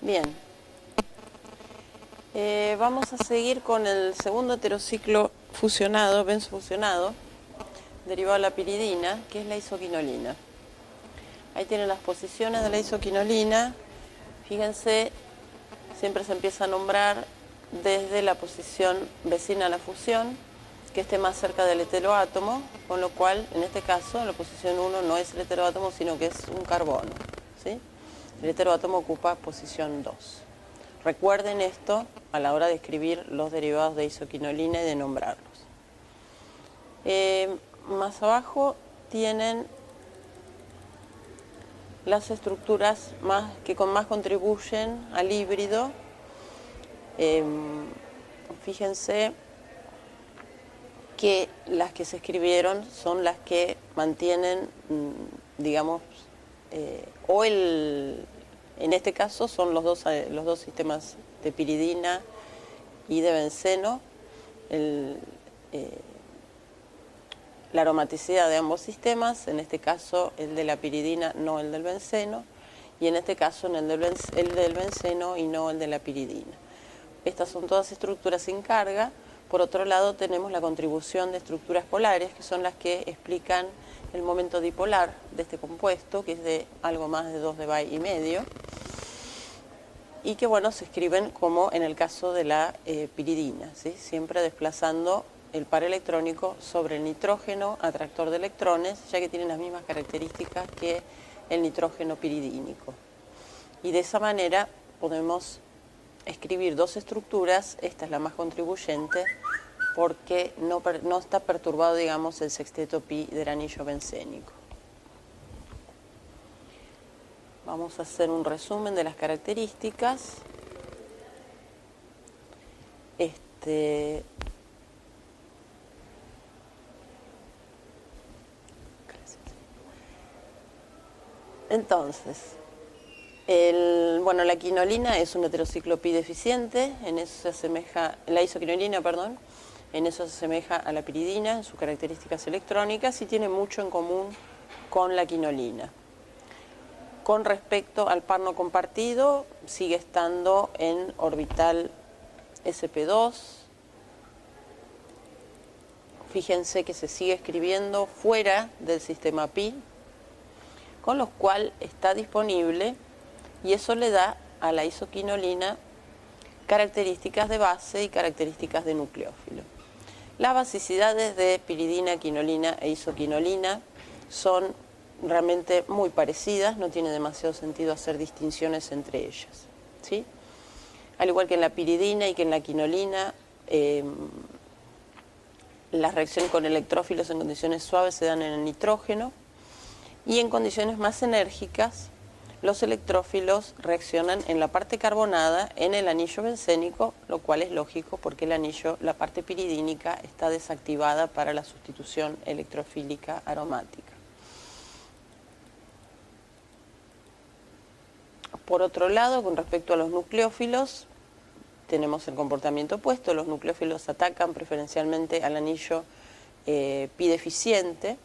Bien. Vamos a seguir con el segundo heterociclo fusionado, benzofusionado, derivado de la piridina, que es la isoquinolina. Ahí tienen las posiciones de la isoquinolina. Fíjense, siempre se empieza a nombrar desde la posición vecina a la fusión, que esté más cerca del heteroátomo, con lo cual, en este caso, la posición 1 no es el heteroátomo, sino que es un carbono, ¿sí? El heteroátomo ocupa posición 2. Recuerden esto a la hora de escribir los derivados de isoquinolina y de nombrarlos. Más abajo tienen las estructuras que más contribuyen al híbrido. Fíjense que las que se escribieron son las que mantienen, digamos, en este caso son los dos sistemas de piridina y de benceno, la aromaticidad de ambos sistemas, en este caso el de la piridina, no el del benceno, y en este caso el del benceno y no el de la piridina. Estas son todas estructuras sin carga. Por otro lado tenemos la contribución de estructuras polares, que son las que explican el momento dipolar de este compuesto, que es de algo más de 2 dBi y medio, y que bueno, se escriben como en el caso de la piridina, ¿sí? Siempre desplazando el par electrónico sobre el nitrógeno atractor de electrones, ya que tienen las mismas características que el nitrógeno piridínico. Y de esa manera podemos escribir dos estructuras. Esta es la más contribuyente porque no está perturbado, digamos, el sexteto pi del anillo bencénico. Vamos a hacer un resumen de las características. Entonces, la quinolina es un heterociclo pi deficiente, en eso se asemeja, la isoquinolina, perdón, en eso se asemeja a la piridina en sus características electrónicas y tiene mucho en común con la quinolina. Con respecto al par no compartido, sigue estando en orbital sp2. Fíjense que se sigue escribiendo fuera del sistema pi, con lo cual está disponible, y eso le da a la isoquinolina características de base y características de nucleófilo. Las basicidades de piridina, quinolina e isoquinolina son realmente muy parecidas, no tiene demasiado sentido hacer distinciones entre ellas, ¿sí? Al igual que en la piridina y que en la quinolina, las reacciones con electrófilos en condiciones suaves se dan en el nitrógeno, y en condiciones más enérgicas los electrófilos reaccionan en la parte carbonada en el anillo bencénico, lo cual es lógico porque la parte piridínica está desactivada para la sustitución electrofílica aromática. Por otro lado, con respecto a los nucleófilos, tenemos el comportamiento opuesto. Los nucleófilos atacan preferencialmente al anillo pi deficiente,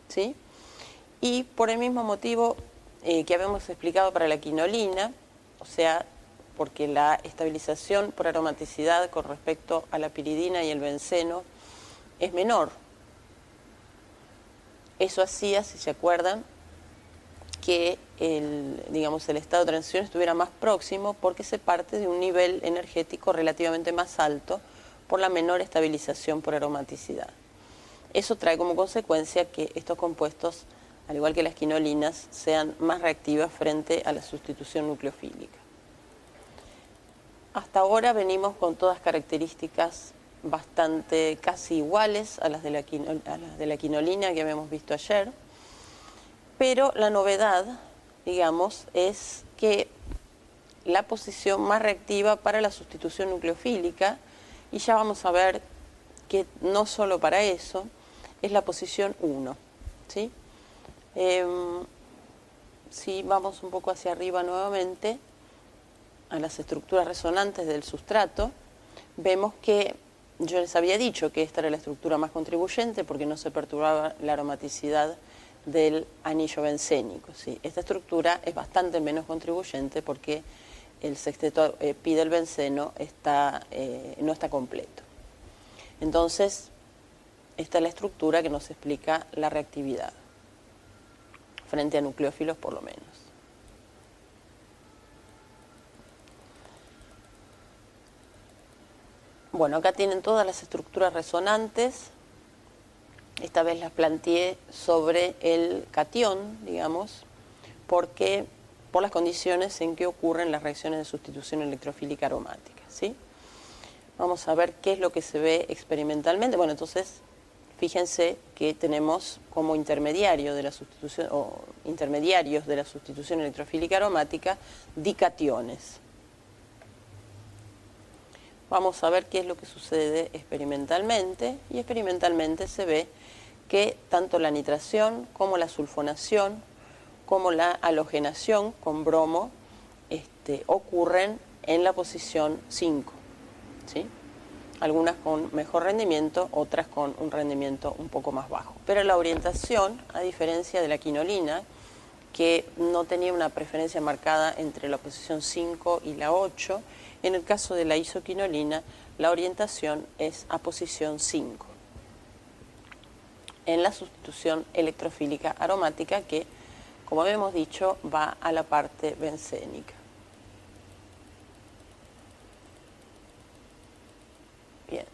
¿sí? Y por el mismo motivo que habíamos explicado para la quinolina, o sea, porque la estabilización por aromaticidad con respecto a la piridina y el benceno es menor. Eso hacía, si se acuerdan, que el estado de transición estuviera más próximo porque se parte de un nivel energético relativamente más alto por la menor estabilización por aromaticidad. Eso trae como consecuencia que estos compuestos, al igual que las quinolinas, sean más reactivas frente a la sustitución nucleofílica. Hasta ahora venimos con todas características bastante casi iguales a las de la quinolina que habíamos visto ayer, pero la novedad, digamos, es que la posición más reactiva para la sustitución nucleofílica, y ya vamos a ver que no solo para eso, es la posición 1, ¿sí? Si vamos un poco hacia arriba nuevamente, a las estructuras resonantes del sustrato, vemos que yo les había dicho que esta era la estructura más contribuyente porque no se perturbaba la aromaticidad del anillo bencénico, ¿sí? Esta estructura es bastante menos contribuyente porque el sexteto pi del benceno no está completo. Entonces, esta es la estructura que nos explica la reactividad, frente a nucleófilos por lo menos. Bueno, acá tienen todas las estructuras resonantes. Esta vez las planteé sobre el catión, digamos, porque por las condiciones en que ocurren las reacciones de sustitución electrofílica aromática, ¿sí? Vamos a ver qué es lo que se ve experimentalmente. Bueno, entonces, fíjense que tenemos como intermediario de la sustitución, o intermediarios de la sustitución electrofílica aromática, dicationes. Vamos a ver qué es lo que sucede experimentalmente, y experimentalmente se ve que tanto la nitración como la sulfonación como la halogenación con bromo ocurren en la posición 5, ¿sí? Algunas con mejor rendimiento, otras con un rendimiento un poco más bajo. Pero la orientación, a diferencia de la quinolina, que no tenía una preferencia marcada entre la posición 5 y la 8, en el caso de la isoquinolina, la orientación es a posición 5, en la sustitución electrofílica aromática que, como habíamos dicho, va a la parte bencénica. Bien.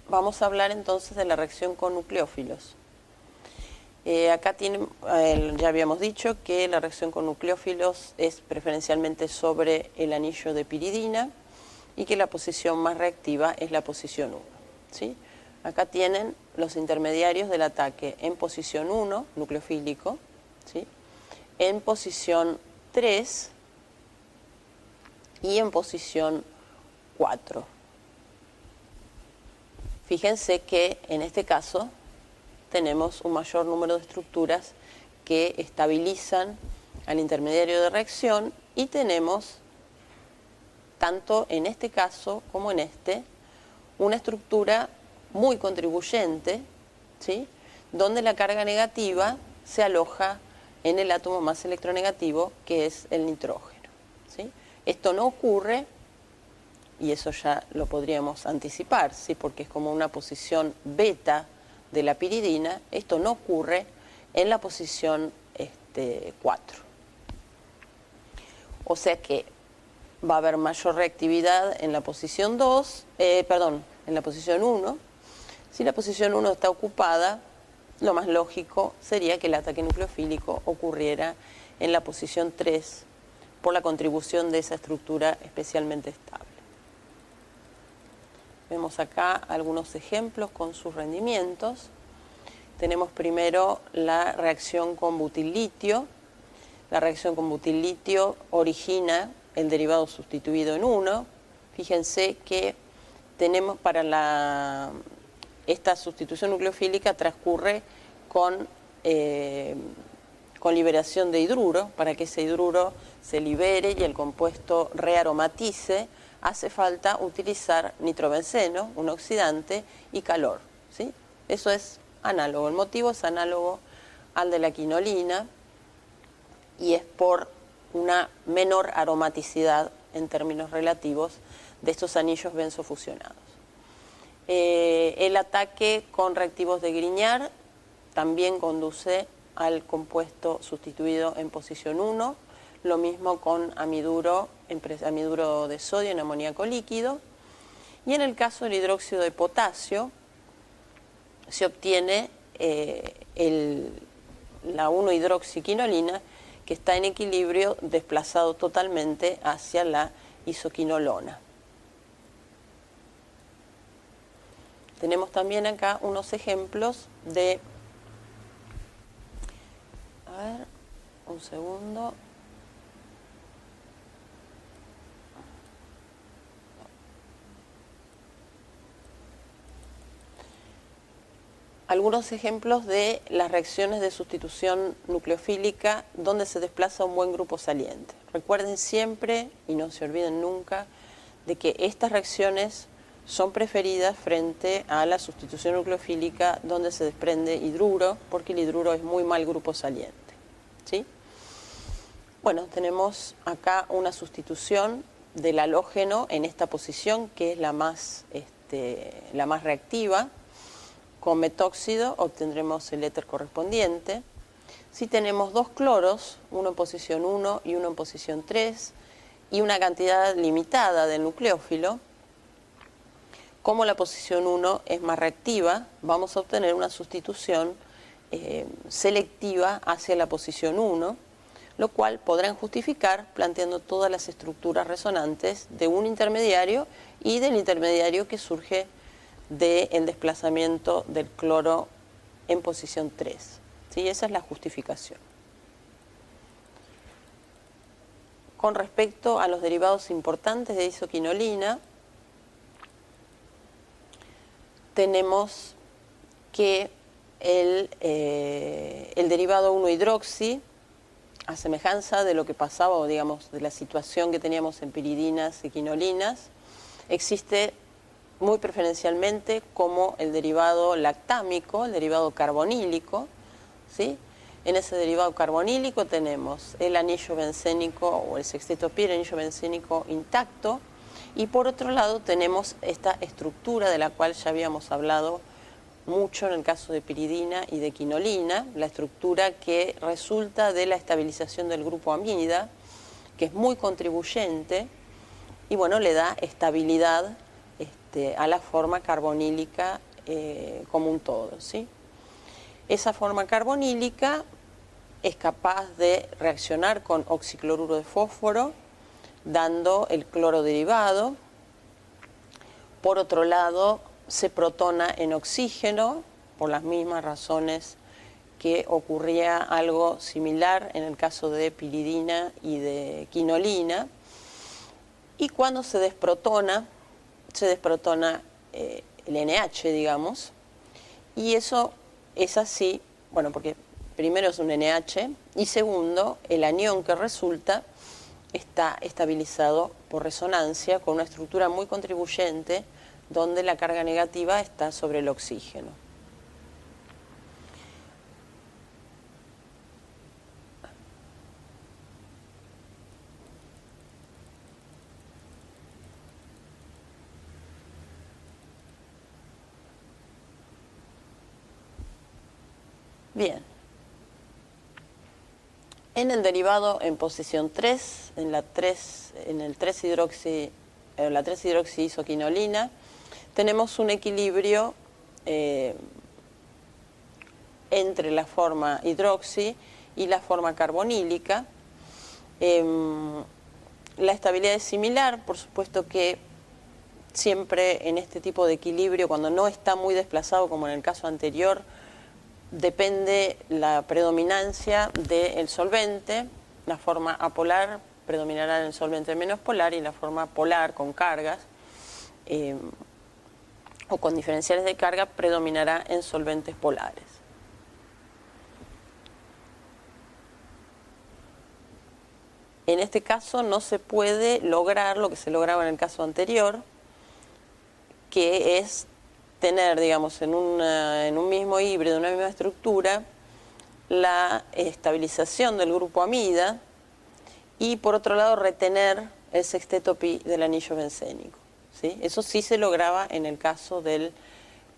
Vamos a hablar entonces de la reacción con nucleófilos. Acá ya habíamos dicho que la reacción con nucleófilos es preferencialmente sobre el anillo de piridina y que la posición más reactiva es la posición 1, ¿sí? Acá tienen los intermediarios del ataque en posición 1, nucleofílico, ¿sí? En posición 3 y en posición 4. Fíjense que en este caso tenemos un mayor número de estructuras que estabilizan al intermediario de reacción y tenemos, tanto en este caso como en este, una estructura muy contribuyente, ¿sí? Donde la carga negativa se aloja en el átomo más electronegativo, que es el nitrógeno, ¿sí? Esto no ocurre, y eso ya lo podríamos anticipar, ¿sí? Porque es como una posición beta de la piridina. Esto no ocurre en la posición 4. O sea que va a haber mayor reactividad en la posición 2, en la posición 1. Si la posición 1 está ocupada, lo más lógico sería que el ataque nucleofílico ocurriera en la posición 3 por la contribución de esa estructura especialmente estable. Vemos acá algunos ejemplos con sus rendimientos. Tenemos primero la reacción con butil-litio. La reacción con butil-litio origina el derivado sustituido en 1. Fíjense que tenemos esta sustitución nucleofílica transcurre con liberación de hidruro. Para que ese hidruro se libere y el compuesto rearomatice, hace falta utilizar nitrobenceno, un oxidante, y calor, ¿sí? Eso es análogo. El motivo es análogo al de la quinolina y es por una menor aromaticidad en términos relativos de estos anillos benzofusionados. El ataque con reactivos de Grignard también conduce al compuesto sustituido en posición 1, lo mismo con amiduro de sodio en amoníaco líquido, y en el caso del hidróxido de potasio se obtiene la 1-hidroxiquinolina, que está en equilibrio desplazado totalmente hacia la isoquinolona. Tenemos también acá unos ejemplos de... A ver, un segundo. Algunos ejemplos de las reacciones de sustitución nucleofílica donde se desplaza un buen grupo saliente. Recuerden siempre, y no se olviden nunca, de que estas reacciones son preferidas frente a la sustitución nucleofílica donde se desprende hidruro, porque el hidruro es muy mal grupo saliente, ¿sí? Bueno, tenemos acá una sustitución del halógeno en esta posición, que es la más reactiva. Con metóxido obtendremos el éter correspondiente. Si tenemos dos cloros, uno en posición 1 y uno en posición 3, y una cantidad limitada del nucleófilo, como la posición 1 es más reactiva, vamos a obtener una sustitución selectiva hacia la posición 1, lo cual podrán justificar planteando todas las estructuras resonantes de un intermediario y del intermediario que surge del desplazamiento del cloro en posición 3. ¿Sí? Esa es la justificación. Con respecto a los derivados importantes de isoquinolina, tenemos que el derivado 1-hidroxi, a semejanza de lo que pasaba, o digamos, de la situación que teníamos en piridinas y quinolinas, existe muy preferencialmente como el derivado lactámico, el derivado carbonílico, ¿sí? En ese derivado carbonílico tenemos el anillo bencénico o el sexteto pi, el anillo bencénico intacto, y por otro lado tenemos esta estructura de la cual ya habíamos hablado mucho en el caso de piridina y de quinolina, la estructura que resulta de la estabilización del grupo amida, que es muy contribuyente y bueno, le da estabilidad a la forma carbonílica como un todo, ¿sí? Esa forma carbonílica es capaz de reaccionar con oxicloruro de fósforo, dando el cloro derivado. Por otro lado, se protona en oxígeno, por las mismas razones que ocurría algo similar en el caso de piridina y de quinolina. Y cuando se desprotona el NH, digamos, y eso es así, bueno, porque primero es un NH, y segundo, el anión que resulta está estabilizado por resonancia con una estructura muy contribuyente donde la carga negativa está sobre el oxígeno. Bien. En el derivado en posición 3, en la 3-hidroxi-isoquinolina, tenemos un equilibrio entre la forma hidroxi y la forma carbonílica. La estabilidad es similar, por supuesto que siempre en este tipo de equilibrio, cuando no está muy desplazado como en el caso anterior, depende la predominancia del solvente. La forma apolar predominará en el solvente menos polar y la forma polar con cargas o con diferenciales de carga predominará en solventes polares. En este caso no se puede lograr lo que se lograba en el caso anterior, que es tener, digamos, en un mismo híbrido, en una misma estructura, la estabilización del grupo amida y por otro lado retener el sexteto pi del anillo bencénico, ¿sí? Eso sí se lograba en el caso de la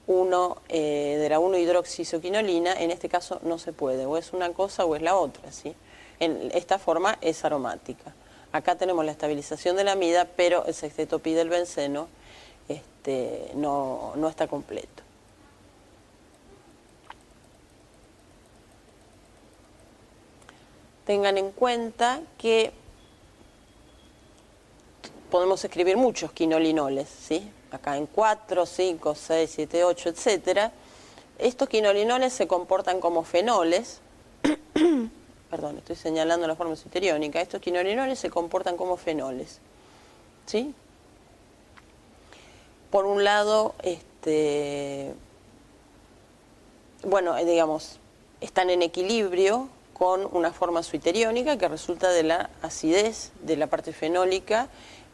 1-hidroxiisoquinolina. En este caso no se puede, o es una cosa o es la otra, ¿sí? En esta forma es aromática. Acá tenemos la estabilización de la amida, pero el sexteto pi del benceno no está completo. Tengan en cuenta que podemos escribir muchos quinolinoles, ¿sí? Acá en 4, 5, 6, 7, 8, etc. Estos quinolinoles se comportan como fenoles. Perdón, estoy señalando la forma deuteriónica. Estos quinolinoles se comportan como fenoles, ¿sí? Por un lado, bueno, digamos, están en equilibrio con una forma deuteriónica que resulta de la acidez de la parte fenólica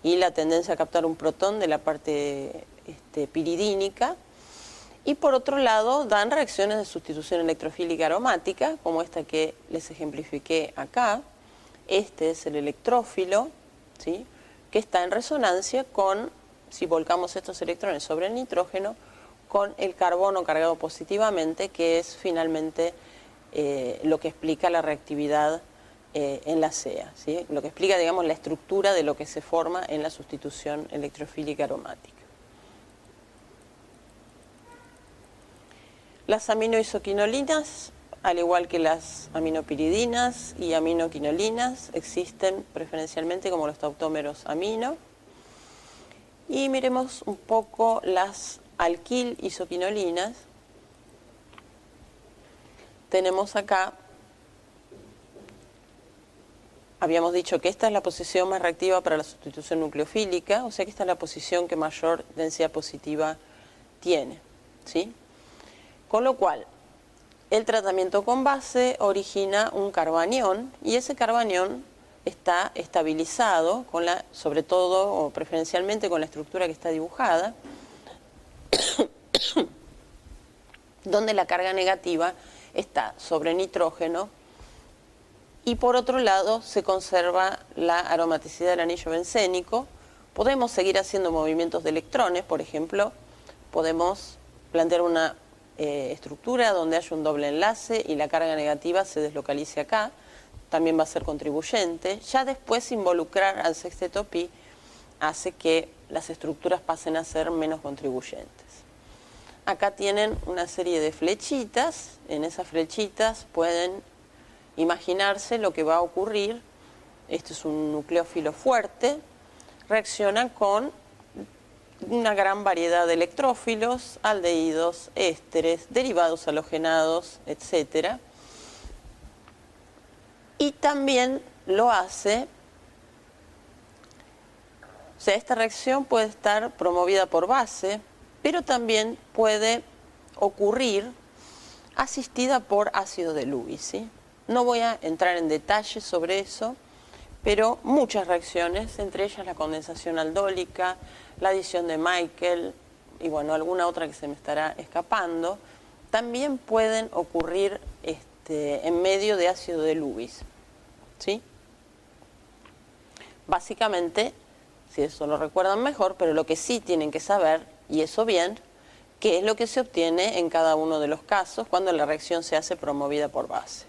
y la tendencia a captar un protón de la parte piridínica, y por otro lado dan reacciones de sustitución electrofílica aromática, como esta que les ejemplifiqué acá. Este es el electrófilo, ¿sí?, que está en resonancia con, si volcamos estos electrones sobre el nitrógeno, con el carbono cargado positivamente, que es finalmente lo que explica la reactividad en la CEA, ¿sí?, lo que explica, digamos, la estructura de lo que se forma en la sustitución electrofílica aromática. Las aminoisoquinolinas, al igual que las aminopiridinas y aminoquinolinas, existen preferencialmente como los tautómeros amino. Y miremos un poco las alquil-isoquinolinas. Tenemos acá, habíamos dicho que esta es la posición más reactiva para la sustitución nucleofílica, o sea que esta es la posición que mayor densidad positiva tiene, ¿sí? Con lo cual, el tratamiento con base origina un carbanión, y ese carbanión está estabilizado, sobre todo o preferencialmente con la estructura que está dibujada, donde la carga negativa está sobre nitrógeno, y por otro lado se conserva la aromaticidad del anillo bencénico. Podemos seguir haciendo movimientos de electrones, por ejemplo, podemos plantear una estructura donde haya un doble enlace y la carga negativa se deslocalice acá, también va a ser contribuyente. Ya después involucrar al sexteto pi hace que las estructuras pasen a ser menos contribuyentes. Acá tienen una serie de flechitas, en esas flechitas pueden imaginarse lo que va a ocurrir. Este es un nucleófilo fuerte, reacciona con una gran variedad de electrófilos, aldehídos, ésteres, derivados halogenados, etc. Y también lo hace, o sea, esta reacción puede estar promovida por base, pero también puede ocurrir asistida por ácido de Lewis, ¿sí? No voy a entrar en detalle sobre eso, pero muchas reacciones, entre ellas la condensación aldólica, la adición de Michael y bueno, alguna otra que se me estará escapando, también pueden ocurrir en medio de ácido de Lewis, ¿sí? Básicamente, si eso lo recuerdan mejor, pero lo que sí tienen que saber, y eso bien, qué es lo que se obtiene en cada uno de los casos cuando la reacción se hace promovida por base.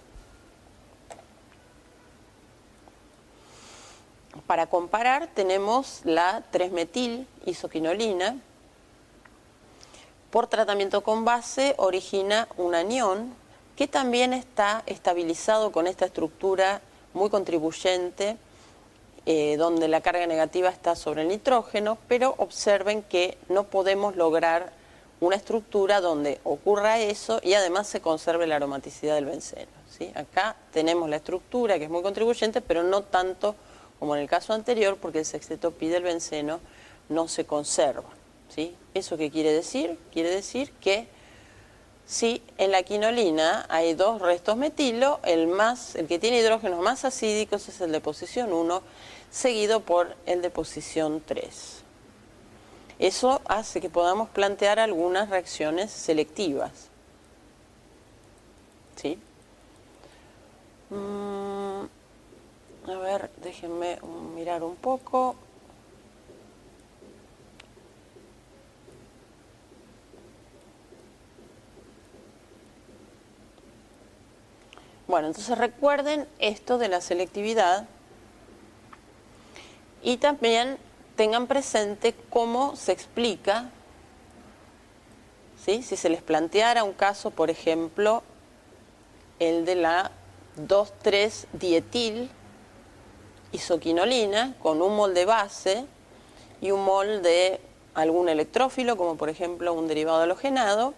Para comparar tenemos la 3-metil-isoquinolina. Por tratamiento con base origina un anión que también está estabilizado con esta estructura muy contribuyente, donde la carga negativa está sobre el nitrógeno, pero observen que no podemos lograr una estructura donde ocurra eso y además se conserve la aromaticidad del benceno, ¿sí? Acá tenemos la estructura que es muy contribuyente, pero no tanto como en el caso anterior, porque el sexteto pi del benceno no se conserva, ¿sí? ¿Eso qué quiere decir? Quiere decir que si en la quinolina hay dos restos metilo, el que tiene hidrógenos más acídicos es el de posición 1, seguido por el de posición 3. Eso hace que podamos plantear algunas reacciones selectivas, ¿sí? A ver, déjenme mirar un poco. Bueno, entonces recuerden esto de la selectividad y también tengan presente cómo se explica, ¿sí? Si se les planteara un caso, por ejemplo, el de la 2,3-dietil isoquinolina con un mol de base y un mol de algún electrófilo, como por ejemplo un derivado halogenado,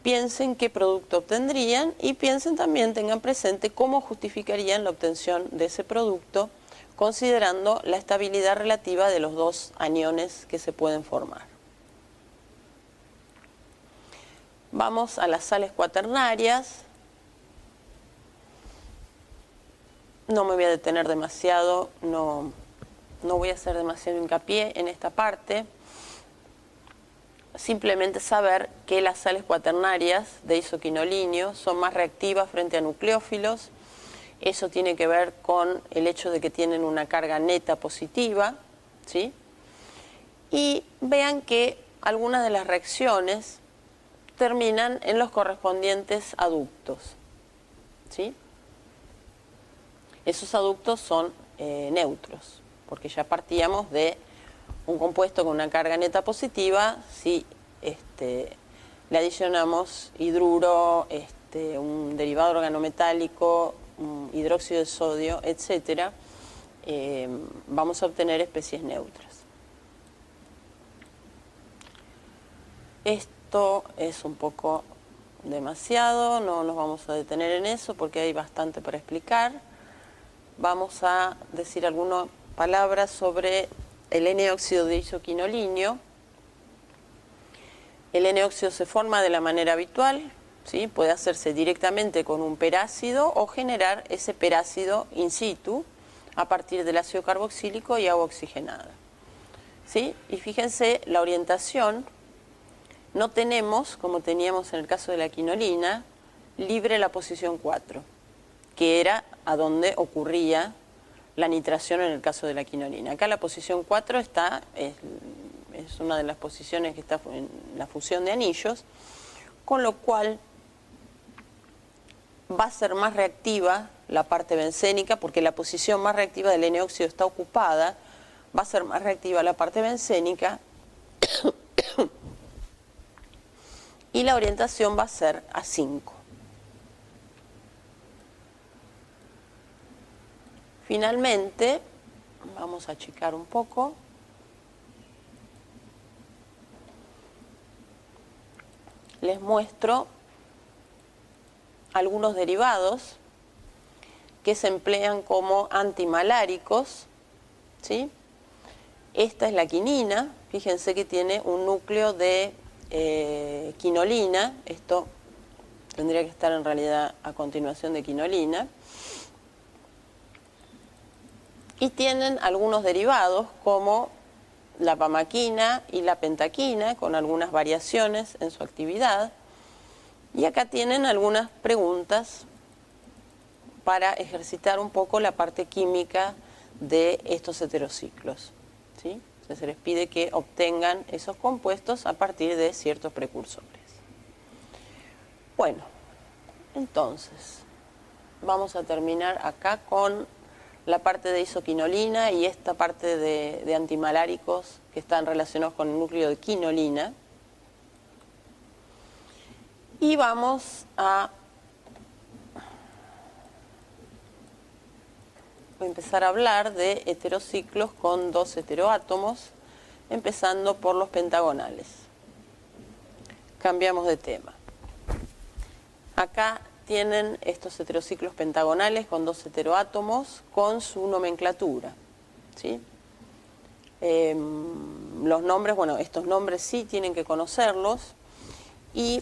piensen qué producto obtendrían y piensen también, tengan presente cómo justificarían la obtención de ese producto considerando la estabilidad relativa de los dos aniones que se pueden formar. Vamos a las sales cuaternarias. No me voy a detener demasiado, no voy a hacer demasiado hincapié en esta parte. simplemente saber que las sales cuaternarias de isoquinolinio son más reactivas frente a nucleófilos. Eso tiene que ver con el hecho de que tienen una carga neta positiva, ¿sí? Y vean que algunas de las reacciones terminan en los correspondientes aductos, ¿sí? Esos aductos son neutros, porque ya partíamos de un compuesto con una carga neta positiva. Si le adicionamos hidruro, un derivado organometálico, un hidróxido de sodio, etcétera, vamos a obtener especies neutras. Esto es un poco demasiado, no nos vamos a detener en eso porque hay bastante para explicar. Vamos a decir algunas palabras sobre el N-óxido de isoquinolinio. El N-óxido se forma de la manera habitual, ¿sí? Puede hacerse directamente con un perácido o generar ese perácido in situ a partir del ácido carboxílico y agua oxigenada, ¿sí? Y fíjense la orientación. No tenemos, como teníamos en el caso de la quinolina, libre la posición 4, que era a donde ocurría la nitración en el caso de la quinolina. Acá la posición 4 es una de las posiciones que está en la fusión de anillos, con lo cual va a ser más reactiva la parte bencénica, porque la posición más reactiva del N-óxido está ocupada, va a ser más reactiva la parte bencénica, y la orientación va a ser a 5. Finalmente, vamos a achicar un poco. Les muestro algunos derivados que se emplean como antimaláricos, ¿sí? Esta es la quinina. Fíjense que tiene un núcleo de quinolina. Esto tendría que estar en realidad a continuación de quinolina. Y tienen algunos derivados como la pamaquina y la pentaquina, con algunas variaciones en su actividad. Y acá tienen algunas preguntas para ejercitar un poco la parte química de estos heterociclos, ¿sí? Se les pide que obtengan esos compuestos a partir de ciertos precursores. Bueno, entonces, vamos a terminar acá con la parte de isoquinolina y esta parte de antimaláricos que están relacionados con el núcleo de quinolina. Y vamos a empezar a hablar de heterociclos con 2 heteroátomos, empezando por los pentagonales. Cambiamos de tema. Acá tienen estos heterociclos pentagonales con 2 heteroátomos con su nomenclatura, ¿sí? Los nombres, bueno, estos nombres sí tienen que conocerlos. Y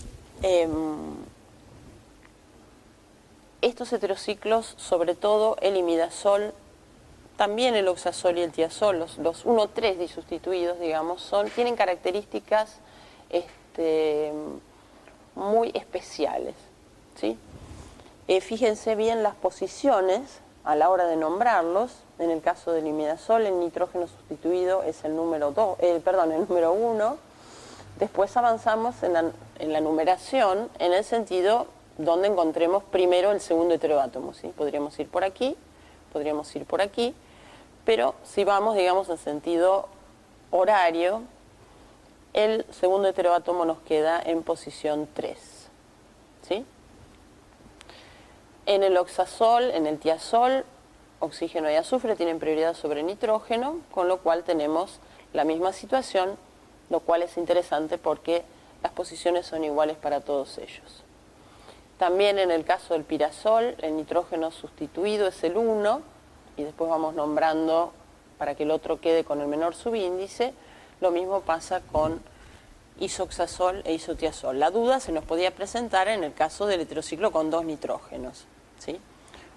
estos heterociclos, sobre todo el imidazol, también el oxazol y el tiazol, los 1,3 disustituidos, digamos, tienen características muy especiales, ¿sí? Fíjense bien las posiciones a la hora de nombrarlos. En el caso del imidazol, el nitrógeno sustituido es el número 1. Después avanzamos en la numeración en el sentido donde encontremos primero el segundo heteroátomo, ¿sí? Podríamos ir por aquí, podríamos ir por aquí, pero si vamos, digamos, en sentido horario, el segundo heteroátomo nos queda en posición 3, ¿sí? En el oxazol, en el tiazol, oxígeno y azufre tienen prioridad sobre nitrógeno, con lo cual tenemos la misma situación, lo cual es interesante porque las posiciones son iguales para todos ellos. También en el caso del pirazol, el nitrógeno sustituido es el 1, y después vamos nombrando para que el otro quede con el menor subíndice. Lo mismo pasa con isoxazol e isotiazol. La duda se nos podía presentar en el caso del heterociclo con 2 nitrógenos, ¿sí?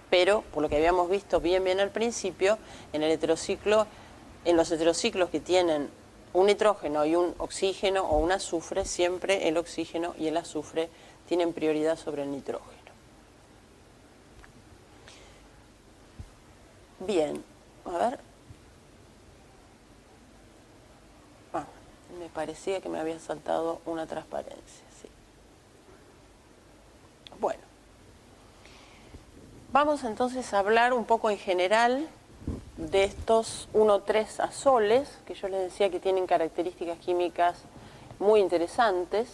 Pero, por lo que habíamos visto bien al principio, en los heterociclos que tienen un nitrógeno y un oxígeno o un azufre, siempre el oxígeno y el azufre tienen prioridad sobre el nitrógeno. Bien, a ver. Me parecía que me había saltado una transparencia, sí. Bueno, vamos entonces a hablar un poco en general de estos 1,3 azoles, que yo les decía que tienen características químicas muy interesantes,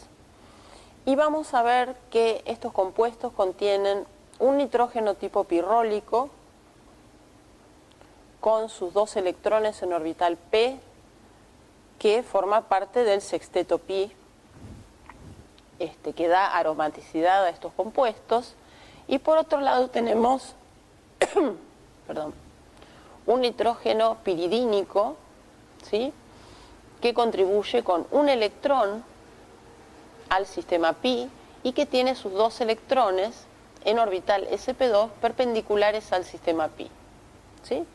y vamos a ver que estos compuestos contienen un nitrógeno tipo pirrólico con sus 2 electrones en orbital p, que forma parte del sexteto pi, que da aromaticidad a estos compuestos, y por otro lado tenemos perdón, un nitrógeno piridínico, ¿sí?, que contribuye con un electrón al sistema pi y que tiene sus 2 electrones en orbital sp2 perpendiculares al sistema pi, ¿sí?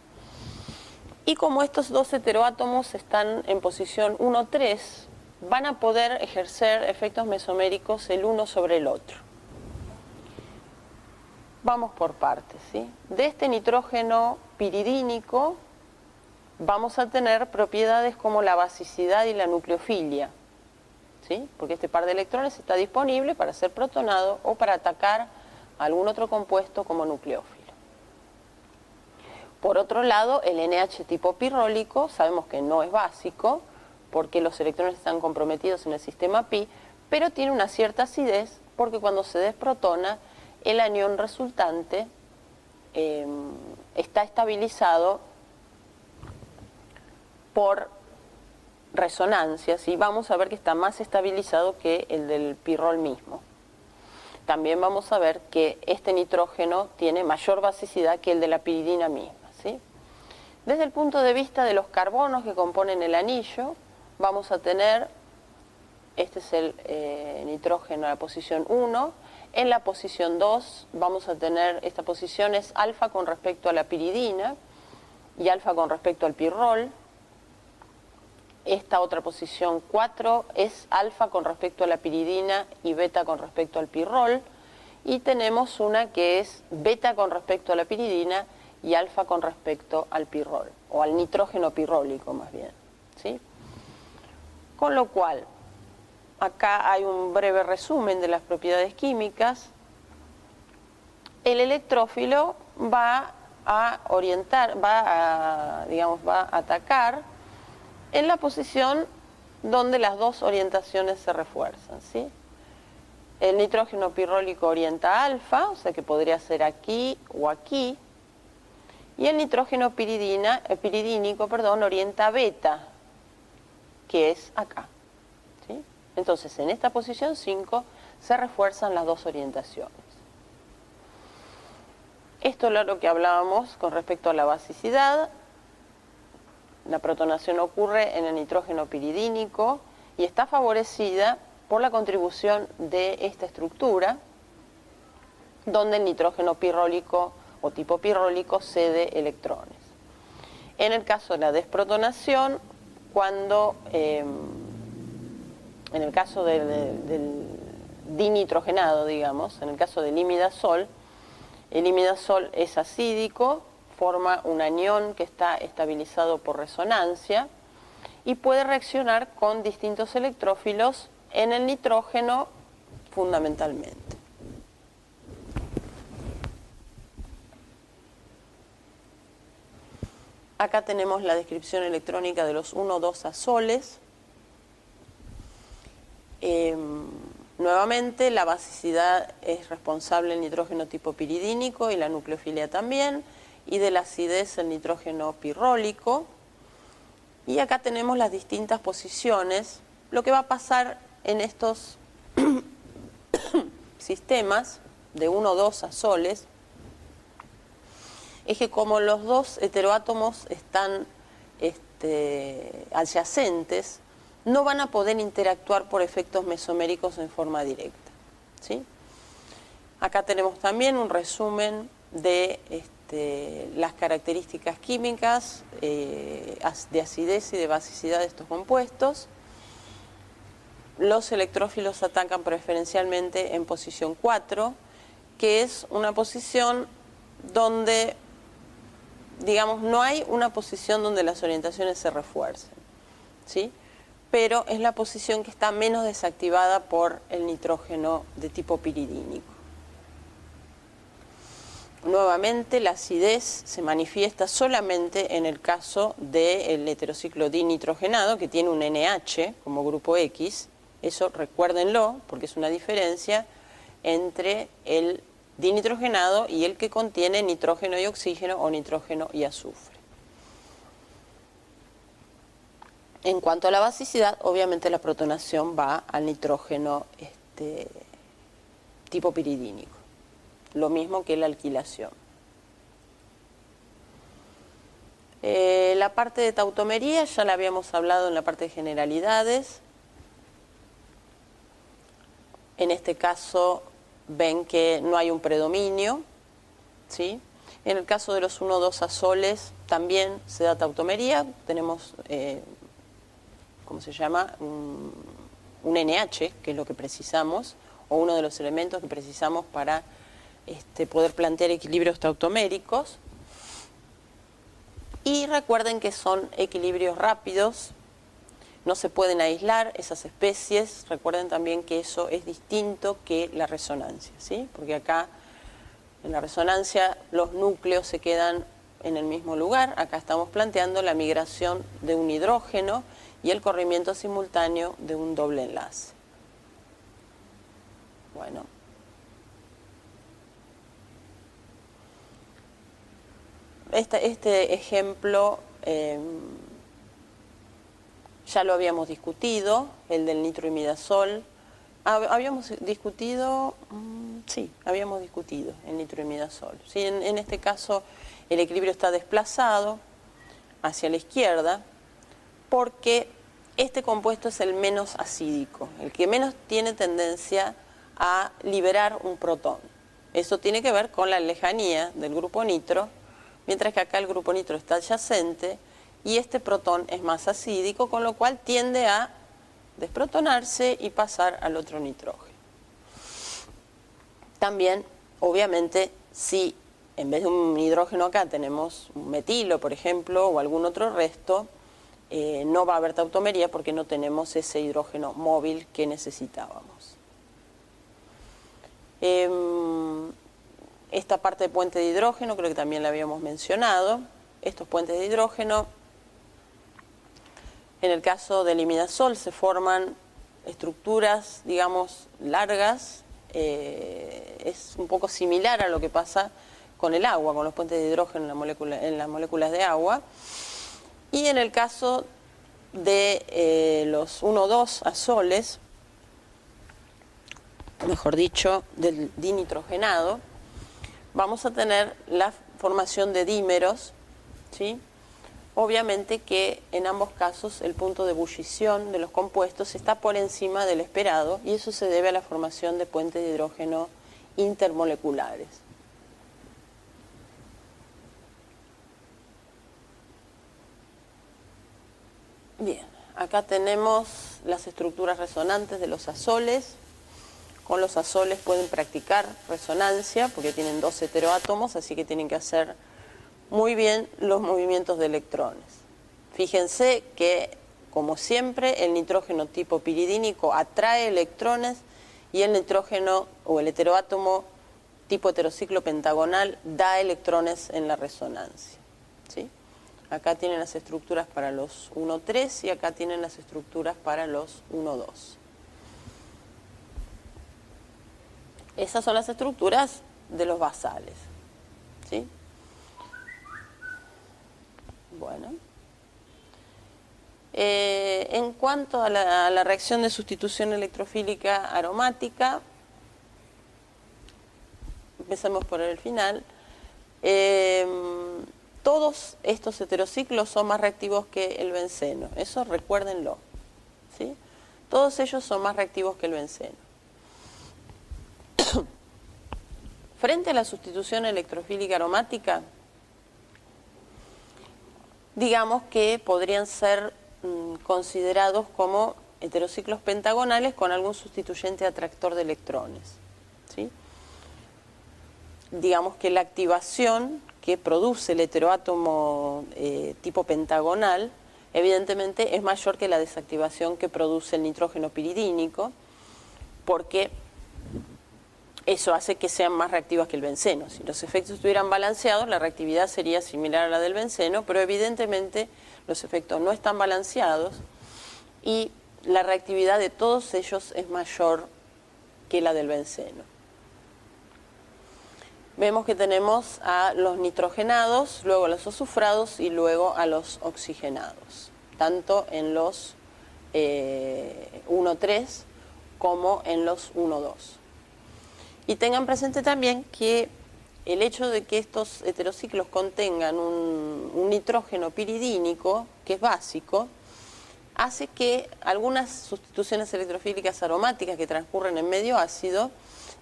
Y como estos 2 heteroátomos están en posición 1,3, van a poder ejercer efectos mesoméricos el uno sobre el otro. Vamos por partes, ¿sí? De este nitrógeno piridínico vamos a tener propiedades como la basicidad y la nucleofilia, ¿sí? Porque este par de electrones está disponible para ser protonado o para atacar a algún otro compuesto como nucleófilo. Por otro lado, el NH tipo pirrólico sabemos que no es básico porque los electrones están comprometidos en el sistema pi, pero tiene una cierta acidez porque cuando se desprotona, el anión resultante está estabilizado por resonancias y vamos a ver que está más estabilizado que el del pirrol mismo. También vamos a ver que este nitrógeno tiene mayor basicidad que el de la piridina misma, ¿sí? Desde el punto de vista de los carbonos que componen el anillo, vamos a tener, este es el nitrógeno a la posición 1, en la posición 2 vamos a tener, esta posición es alfa con respecto a la piridina y alfa con respecto al pirrol. Esta otra posición 4 es alfa con respecto a la piridina y beta con respecto al pirrol. Y tenemos una que es beta con respecto a la piridina y alfa con respecto al pirrol, o al nitrógeno pirrólico más bien, ¿sí? Con lo cual, acá hay un breve resumen de las propiedades químicas. El electrófilo va a orientar, va a atacar en la posición donde las 2 orientaciones se refuerzan, ¿sí? El nitrógeno pirrólico orienta alfa, o sea que podría ser aquí o aquí, y el nitrógeno piridínico orienta beta, que es acá, ¿sí? Entonces, en esta posición 5 se refuerzan las 2 orientaciones. Esto es lo que hablábamos con respecto a la basicidad. La protonación ocurre en el nitrógeno piridínico y está favorecida por la contribución de esta estructura, donde el nitrógeno pirrólico o tipo pirrólico cede electrones. En el caso de la desprotonación, cuando en el caso del dinitrogenado, digamos, en el caso del imidazol, el imidazol es acídico, forma un anión que está estabilizado por resonancia y puede reaccionar con distintos electrófilos en el nitrógeno fundamentalmente. Acá tenemos la descripción electrónica de los 1,2 azoles. Nuevamente, la basicidad es responsable del nitrógeno tipo piridínico y la nucleofilia también, y de la acidez el nitrógeno pirrólico. Y acá tenemos las distintas posiciones. Lo que va a pasar en estos sistemas de 1,2 azoles es que como los 2 heteroátomos están adyacentes, no van a poder interactuar por efectos mesoméricos en forma directa, ¿sí? Acá tenemos también un resumen de las características químicas de acidez y de basicidad de estos compuestos. Los electrófilos atacan preferencialmente en posición 4, que es una posición donde, digamos, no hay una posición donde las orientaciones se refuercen, ¿sí? Pero es la posición que está menos desactivada por el nitrógeno de tipo piridínico. Nuevamente, la acidez se manifiesta solamente en el caso del heterociclo dinitrogenado, que tiene un NH como grupo X. Eso recuérdenlo, porque es una diferencia entre el dinitrogenado y el que contiene nitrógeno y oxígeno o nitrógeno y azufre. En cuanto a la basicidad, obviamente la protonación va al nitrógeno tipo piridínico. Lo mismo que la alquilación. La parte de tautomería ya la habíamos hablado en la parte de generalidades. En este caso ven que no hay un predominio, ¿sí? En el caso de los 1,2 azoles también se da tautomería. Tenemos, ¿cómo se llama? Un NH, que es lo que precisamos, o uno de los elementos que precisamos para poder plantear equilibrios tautoméricos. Y recuerden que son equilibrios rápidos, no se pueden aislar esas especies. Recuerden también que eso es distinto que la resonancia, ¿sí? Porque acá en la resonancia los núcleos se quedan en el mismo lugar. Acá estamos planteando la migración de un hidrógeno y el corrimiento simultáneo de un doble enlace. Bueno. Este ejemplo ya lo habíamos discutido, el del nitroimidazol. Habíamos discutido, sí, habíamos discutido el nitroimidazol. Sí, en este caso el equilibrio está desplazado hacia la izquierda porque este compuesto es el menos acídico, el que menos tiene tendencia a liberar un protón. Eso tiene que ver con la lejanía del grupo nitro, mientras que acá el grupo nitro está adyacente y este protón es más acídico, con lo cual tiende a desprotonarse y pasar al otro nitrógeno. También, obviamente, si en vez de un hidrógeno acá tenemos un metilo, por ejemplo, o algún otro resto, no va a haber tautomería porque no tenemos ese hidrógeno móvil que necesitábamos. Esta parte de puente de hidrógeno creo que también la habíamos mencionado. Estos puentes de hidrógeno, en el caso del imidazol, se forman estructuras, digamos, largas. Es un poco similar a lo que pasa con el agua, con los puentes de hidrógeno en las moléculas de agua. Y en el caso de los 1,2 azoles, mejor dicho, del dinitrogenado, vamos a tener la formación de dímeros, ¿sí? Obviamente que en ambos casos el punto de ebullición de los compuestos está por encima del esperado y eso se debe a la formación de puentes de hidrógeno intermoleculares. Bien, acá tenemos las estructuras resonantes de los azoles. Con los azoles pueden practicar resonancia porque tienen 2 heteroátomos, así que tienen que hacer muy bien los movimientos de electrones. Fíjense que, como siempre, el nitrógeno tipo piridínico atrae electrones y el nitrógeno o el heteroátomo tipo heterociclo pentagonal da electrones en la resonancia, ¿sí? Acá tienen las estructuras para los 1,3 y acá tienen las estructuras para los 1,2. Esas son las estructuras de los basales, ¿sí? Bueno. En cuanto a la reacción de sustitución electrofílica aromática, empecemos por el final. Todos estos heterociclos son más reactivos que el benceno, eso recuérdenlo, ¿sí? Todos ellos son más reactivos que el benceno. Frente a la sustitución electrofílica aromática, digamos que podrían ser considerados como heterociclos pentagonales con algún sustituyente atractor de electrones, ¿sí? Digamos que la activación que produce el heteroátomo tipo pentagonal evidentemente es mayor que la desactivación que produce el nitrógeno piridínico, porque eso hace que sean más reactivas que el benceno. Si los efectos estuvieran balanceados, la reactividad sería similar a la del benceno, pero evidentemente los efectos no están balanceados y la reactividad de todos ellos es mayor que la del benceno. Vemos que tenemos a los nitrogenados, luego a los azufrados y luego a los oxigenados, tanto en los 1,3 como en los 1,2. Y tengan presente también que el hecho de que estos heterociclos contengan un nitrógeno piridínico, que es básico, hace que algunas sustituciones electrofílicas aromáticas que transcurren en medio ácido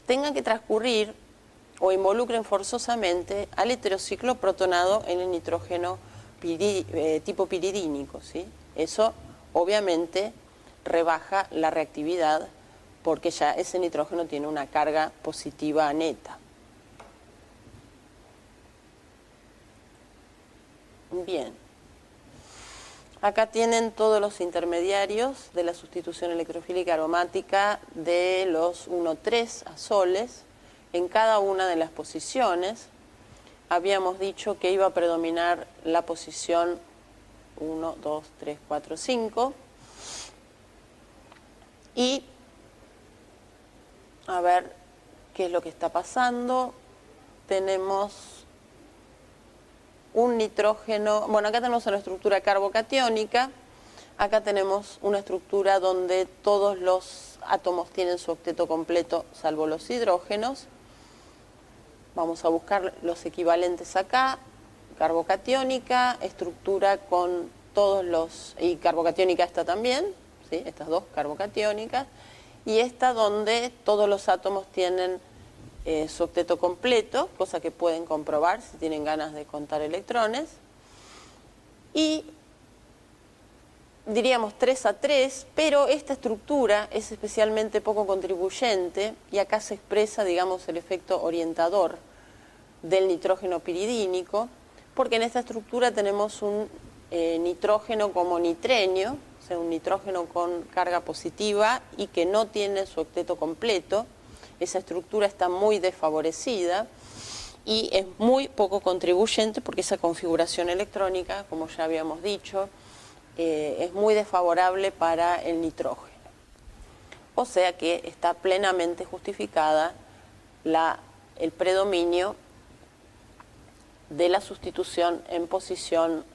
tengan que transcurrir o involucren forzosamente al heterociclo protonado en el nitrógeno tipo piridínico, ¿sí? Eso obviamente rebaja la reactividad porque ya ese nitrógeno tiene una carga positiva neta. Bien. Acá tienen todos los intermediarios de la sustitución electrofílica aromática de los 1,3 azoles en cada una de las posiciones. Habíamos dicho que iba a predominar la posición 1, 2, 3, 4, 5. Y a ver qué es lo que está pasando. Tenemos un nitrógeno, bueno, acá tenemos una estructura carbocatiónica, acá tenemos una estructura donde todos los átomos tienen su octeto completo, salvo los hidrógenos. Vamos a buscar los equivalentes acá, carbocatiónica, estructura con todos los, y carbocatiónica esta también, ¿sí? Estas dos carbocatiónicas, y esta donde todos los átomos tienen su octeto completo, cosa que pueden comprobar si tienen ganas de contar electrones. Y diríamos 3 a 3, pero esta estructura es especialmente poco contribuyente y acá se expresa, digamos, el efecto orientador del nitrógeno piridínico, porque en esta estructura tenemos un nitrógeno como nitrenio, o sea, un nitrógeno con carga positiva y que no tiene su octeto completo. Esa estructura está muy desfavorecida y es muy poco contribuyente porque esa configuración electrónica, como ya habíamos dicho, es muy desfavorable para el nitrógeno. O sea que está plenamente justificada el predominio de la sustitución en posición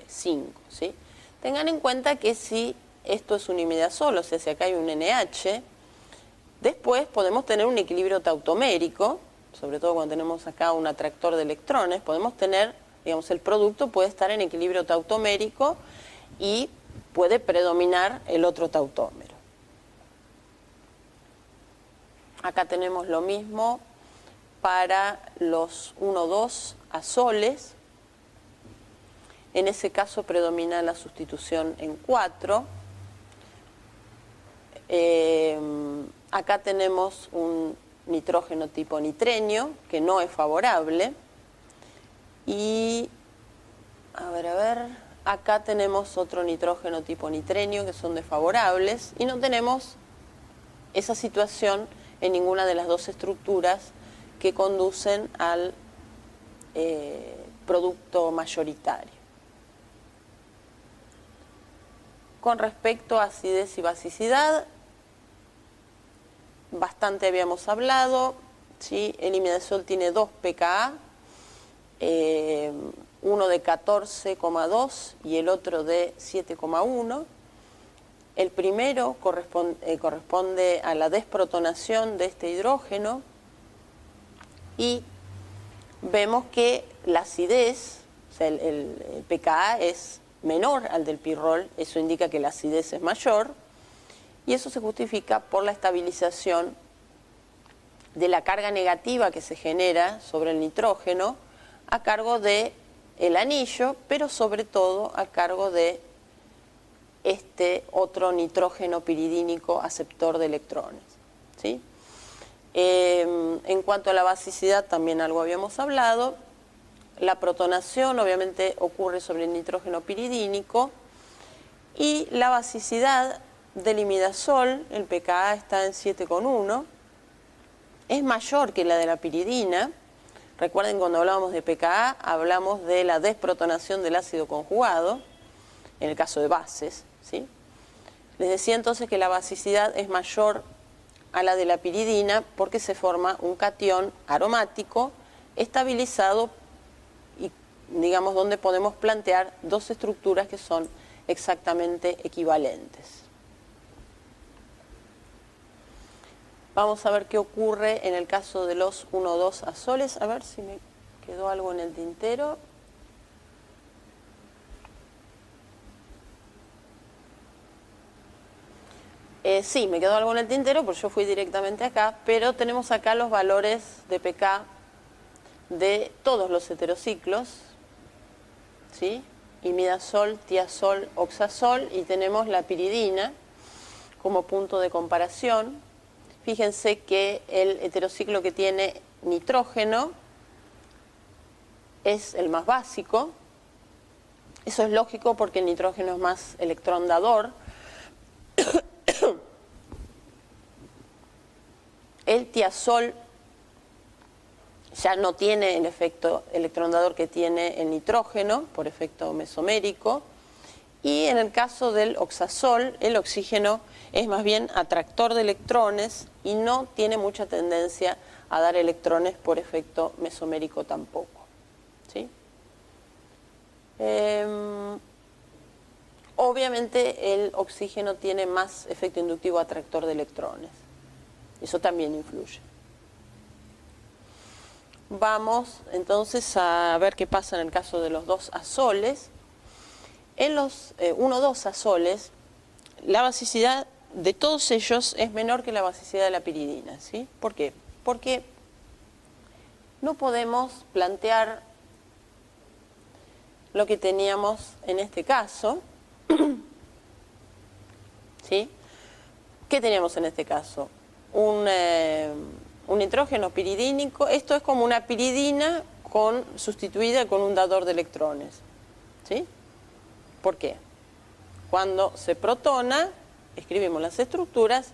5, ¿sí? Tengan en cuenta que si esto es un imidazol, o sea, si acá hay un NH, después podemos tener un equilibrio tautomérico, sobre todo cuando tenemos acá un atractor de electrones, podemos tener, digamos, el producto puede estar en equilibrio tautomérico y puede predominar el otro tautómero. Acá tenemos lo mismo para los 1,2 azoles. En ese caso predomina la sustitución en 4. Acá tenemos un nitrógeno tipo nitrenio, que no es favorable. Y, a ver, acá tenemos otro nitrógeno tipo nitrenio, que son desfavorables. Y no tenemos esa situación en ninguna de las dos estructuras que conducen al producto mayoritario. Con respecto a acidez y basicidad, bastante habíamos hablado, ¿sí? El imidazol tiene 2 pKa, uno de 14,2 y el otro de 7,1. El primero corresponde a la desprotonación de este hidrógeno y vemos que la acidez, o sea, el pKa es menor al del pirrol, eso indica que la acidez es mayor, y eso se justifica por la estabilización de la carga negativa que se genera sobre el nitrógeno a cargo de el anillo, pero sobre todo a cargo de este otro nitrógeno piridínico aceptor de electrones, ¿sí? En cuanto a la basicidad, también algo habíamos hablado. La protonación obviamente ocurre sobre el nitrógeno piridínico y la basicidad del imidazol, el pKa está en 7,1, es mayor que la de la piridina. Recuerden, cuando hablábamos de pKa hablamos de la desprotonación del ácido conjugado, en el caso de bases, ¿sí? Les decía entonces que la basicidad es mayor a la de la piridina porque se forma un catión aromático estabilizado y, digamos, donde podemos plantear dos estructuras que son exactamente equivalentes. Vamos a ver qué ocurre en el caso de los 1,2 azoles. A ver si me quedó algo en el tintero. Sí, me quedó algo en el tintero, porque yo fui directamente acá, pero tenemos acá los valores de pK de todos los heterociclos, ¿sí? Imidazol, tiazol, oxazol, y tenemos la piridina como punto de comparación. Fíjense que el heterociclo que tiene nitrógeno es el más básico. Eso es lógico porque el nitrógeno es más electrón dador. El tiazol ya no tiene el efecto electrondador que tiene el nitrógeno por efecto mesomérico. Y en el caso del oxazol, el oxígeno es más bien atractor de electrones y no tiene mucha tendencia a dar electrones por efecto mesomérico tampoco, ¿sí? Obviamente el oxígeno tiene más efecto inductivo atractor de electrones. Eso también influye. Vamos entonces a ver qué pasa en el caso de los 2 azoles. En los 1,2 azoles, la basicidad de todos ellos es menor que la basicidad de la piridina, ¿sí? ¿Por qué? Porque no podemos plantear lo que teníamos en este caso, ¿sí? ¿Qué teníamos en este caso? Un nitrógeno piridínico. Esto es como una piridina sustituida con un dador de electrones, ¿sí? ¿Por qué? Cuando se protona, escribimos las estructuras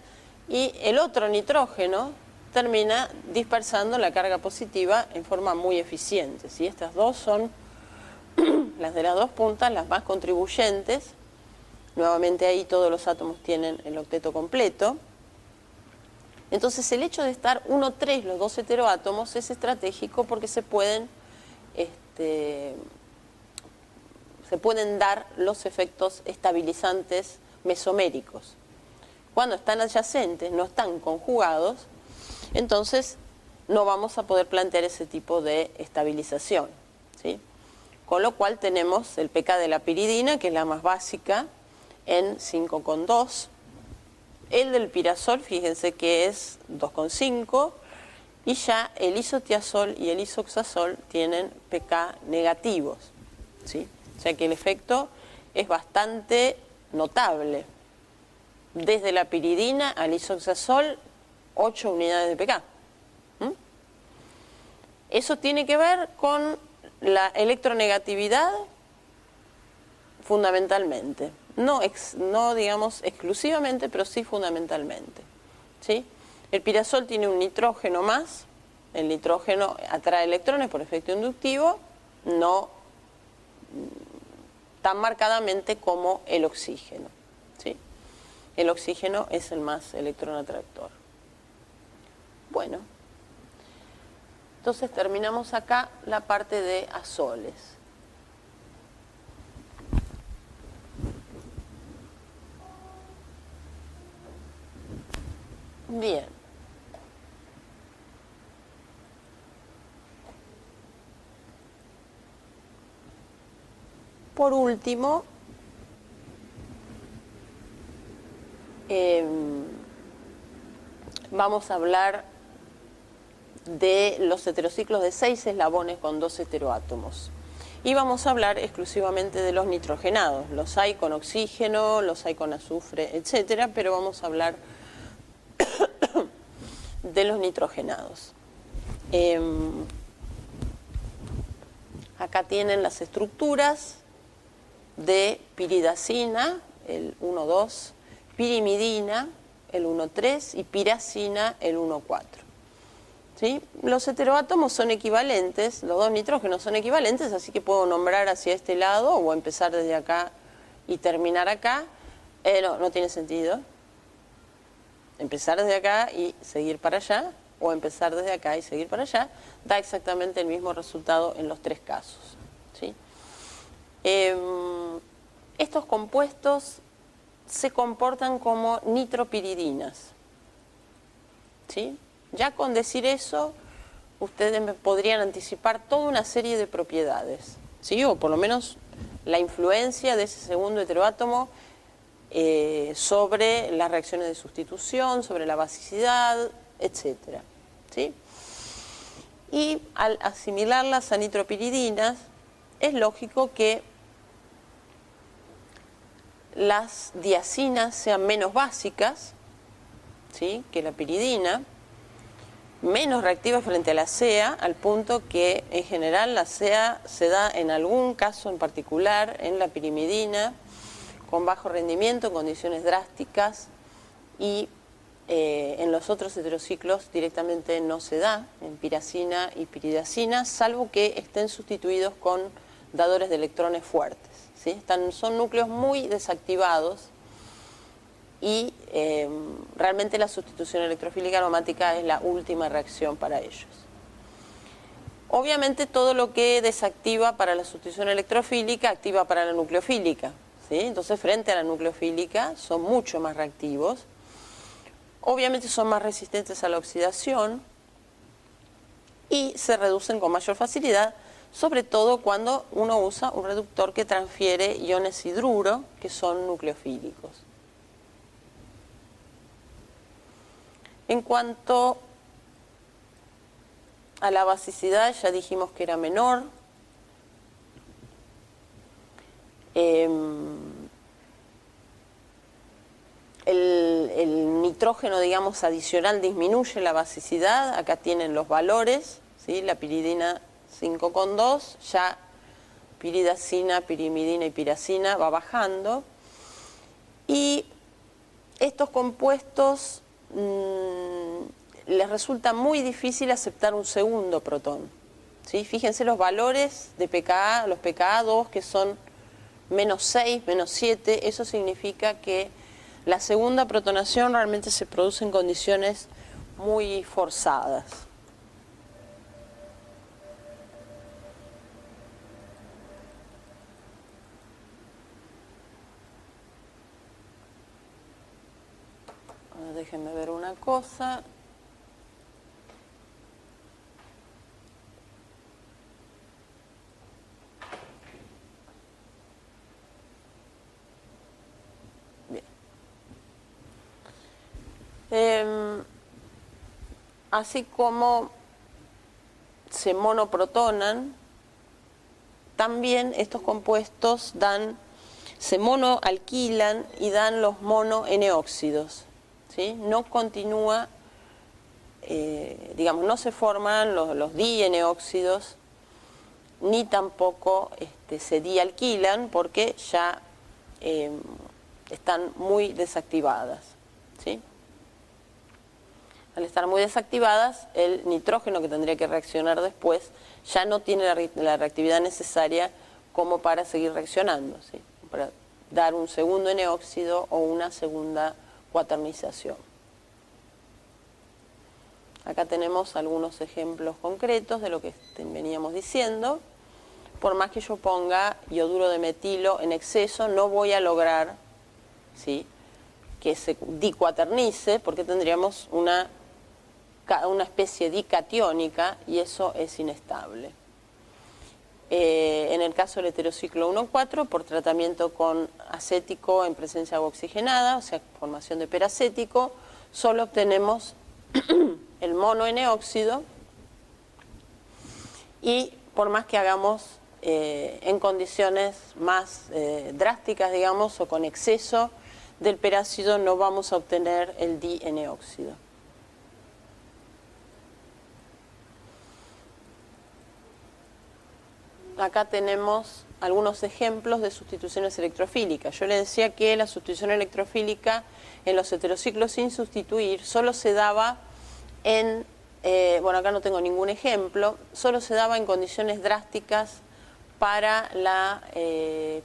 y el otro nitrógeno termina dispersando la carga positiva en forma muy eficiente, ¿sí? Estas dos son las de las dos puntas, las más contribuyentes. Nuevamente ahí todos los átomos tienen el octeto completo. Entonces el hecho de estar 1,3 los dos heteroátomos es estratégico porque se pueden dar los efectos estabilizantes mesoméricos. Cuando están adyacentes, no están conjugados, entonces no vamos a poder plantear ese tipo de estabilización, ¿sí? Con lo cual tenemos el pK de la piridina, que es la más básica, en 5,2. El del pirazol, fíjense que es 2,5. Y ya el isotiazol y el isoxazol tienen pK negativos, ¿sí? O sea que el efecto es bastante notable. Desde la piridina al isoxazol, 8 unidades de pK. Eso tiene que ver con la electronegatividad fundamentalmente. No digamos exclusivamente, pero sí fundamentalmente, ¿sí? El pirazol tiene un nitrógeno más. El nitrógeno atrae electrones por efecto inductivo, no tan marcadamente como el oxígeno, ¿sí? El oxígeno es el más electronatractor. Bueno, entonces terminamos acá la parte de azoles. Bien. Por último, vamos a hablar de los heterociclos de 6 eslabones con 2 heteroátomos. Y vamos a hablar exclusivamente de los nitrogenados. Los hay con oxígeno, los hay con azufre, etcétera, pero vamos a hablar de los nitrogenados. Acá tienen las estructuras de piridacina, el 1,2, pirimidina, el 1,3 y piracina, el 1,4. ¿Sí? Los heteroátomos son equivalentes, los dos nitrógenos son equivalentes, así que puedo nombrar hacia este lado o empezar desde acá y terminar acá. No tiene sentido. Empezar desde acá y seguir para allá, o empezar desde acá y seguir para allá, da exactamente el mismo resultado en los tres casos. ¿Sí? Estos compuestos se comportan como nitropiridinas. ¿Sí? Ya con decir eso, ustedes me podrían anticipar toda una serie de propiedades, ¿sí? O por lo menos la influencia de ese segundo heteroátomo sobre las reacciones de sustitución, sobre la basicidad, etc. ¿Sí? Y al asimilarlas a nitropiridinas, es lógico que las diacinas sean menos básicas, ¿sí?, que la piridina, menos reactiva frente a la CEA, al punto que en general la CEA se da en algún caso en particular en la pirimidina, con bajo rendimiento, en condiciones drásticas, y en los otros heterociclos directamente no se da, en piracina y piridacina, salvo que estén sustituidos con dadores de electrones fuertes. ¿Sí? Son núcleos muy desactivados y realmente la sustitución electrofílica aromática es la última reacción para ellos. Obviamente todo lo que desactiva para la sustitución electrofílica activa para la nucleofílica, ¿sí? Entonces frente a la nucleofílica son mucho más reactivos. Obviamente son más resistentes a la oxidación y se reducen con mayor facilidad, sobre todo cuando uno usa un reductor que transfiere iones hidruro, que son nucleofílicos. En cuanto a la basicidad, ya dijimos que era menor. El nitrógeno, digamos, adicional disminuye la basicidad. Acá tienen los valores, ¿sí? La piridina 5,2, ya piridacina, pirimidina y piracina va bajando. Y estos compuestos les resulta muy difícil aceptar un segundo protón. ¿Sí? Fíjense los valores de pKa, los pKa2, que son -6, -7, eso significa que la segunda protonación realmente se produce en condiciones muy forzadas. Ahora déjenme ver una cosa. Así como se monoprotonan, también estos compuestos se monoalquilan y dan los mono-N-óxidos, ¿sí? No continúa, digamos, no se forman los di-N-óxidos, ni tampoco se dialquilan porque ya están muy desactivadas, ¿sí? Al estar muy desactivadas, el nitrógeno que tendría que reaccionar después ya no tiene la reactividad necesaria como para seguir reaccionando, ¿sí? Para dar un segundo N-óxido o una segunda cuaternización. Acá tenemos algunos ejemplos concretos de lo que veníamos diciendo. Por más que yo ponga ioduro de metilo en exceso, no voy a lograr, ¿sí?, que se dicuaternice, porque tendríamos una especie dicatiónica y eso es inestable. En el caso del heterociclo 1,4, por tratamiento con acético en presencia de agua oxigenada, o sea, formación de peracético, solo obtenemos el mono N-óxido y por más que hagamos en condiciones más drásticas, digamos, o con exceso del peróxido, no vamos a obtener el di-N-óxido. Acá tenemos algunos ejemplos de sustituciones electrofílicas. Yo le decía que la sustitución electrofílica en los heterociclos sin sustituir solo se daba en, bueno, acá no tengo ningún ejemplo, solo se daba en condiciones drásticas para la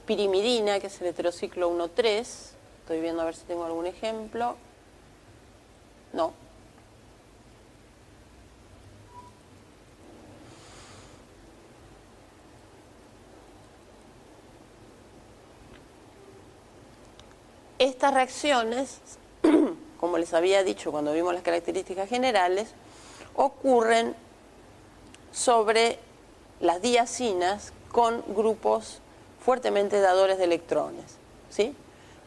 pirimidina, que es el heterociclo 1,3. Estoy viendo a ver si tengo algún ejemplo. No. Estas reacciones, como les había dicho cuando vimos las características generales, ocurren sobre las diazinas con grupos fuertemente dadores de electrones, ¿sí?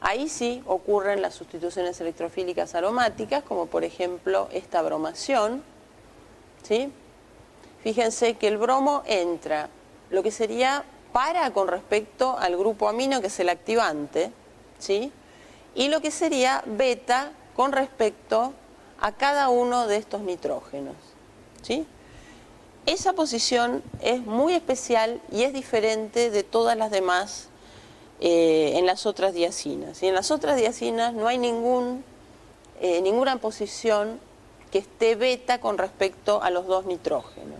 Ahí sí ocurren las sustituciones electrofílicas aromáticas, como por ejemplo esta bromación, ¿sí? Fíjense que el bromo entra, lo que sería para con respecto al grupo amino, que es el activante, ¿sí? Y lo que sería beta con respecto a cada uno de estos nitrógenos, ¿sí? Esa posición es muy especial y es diferente de todas las demás en las otras diazinas. Y en las otras diazinas no hay ninguna posición que esté beta con respecto a los dos nitrógenos.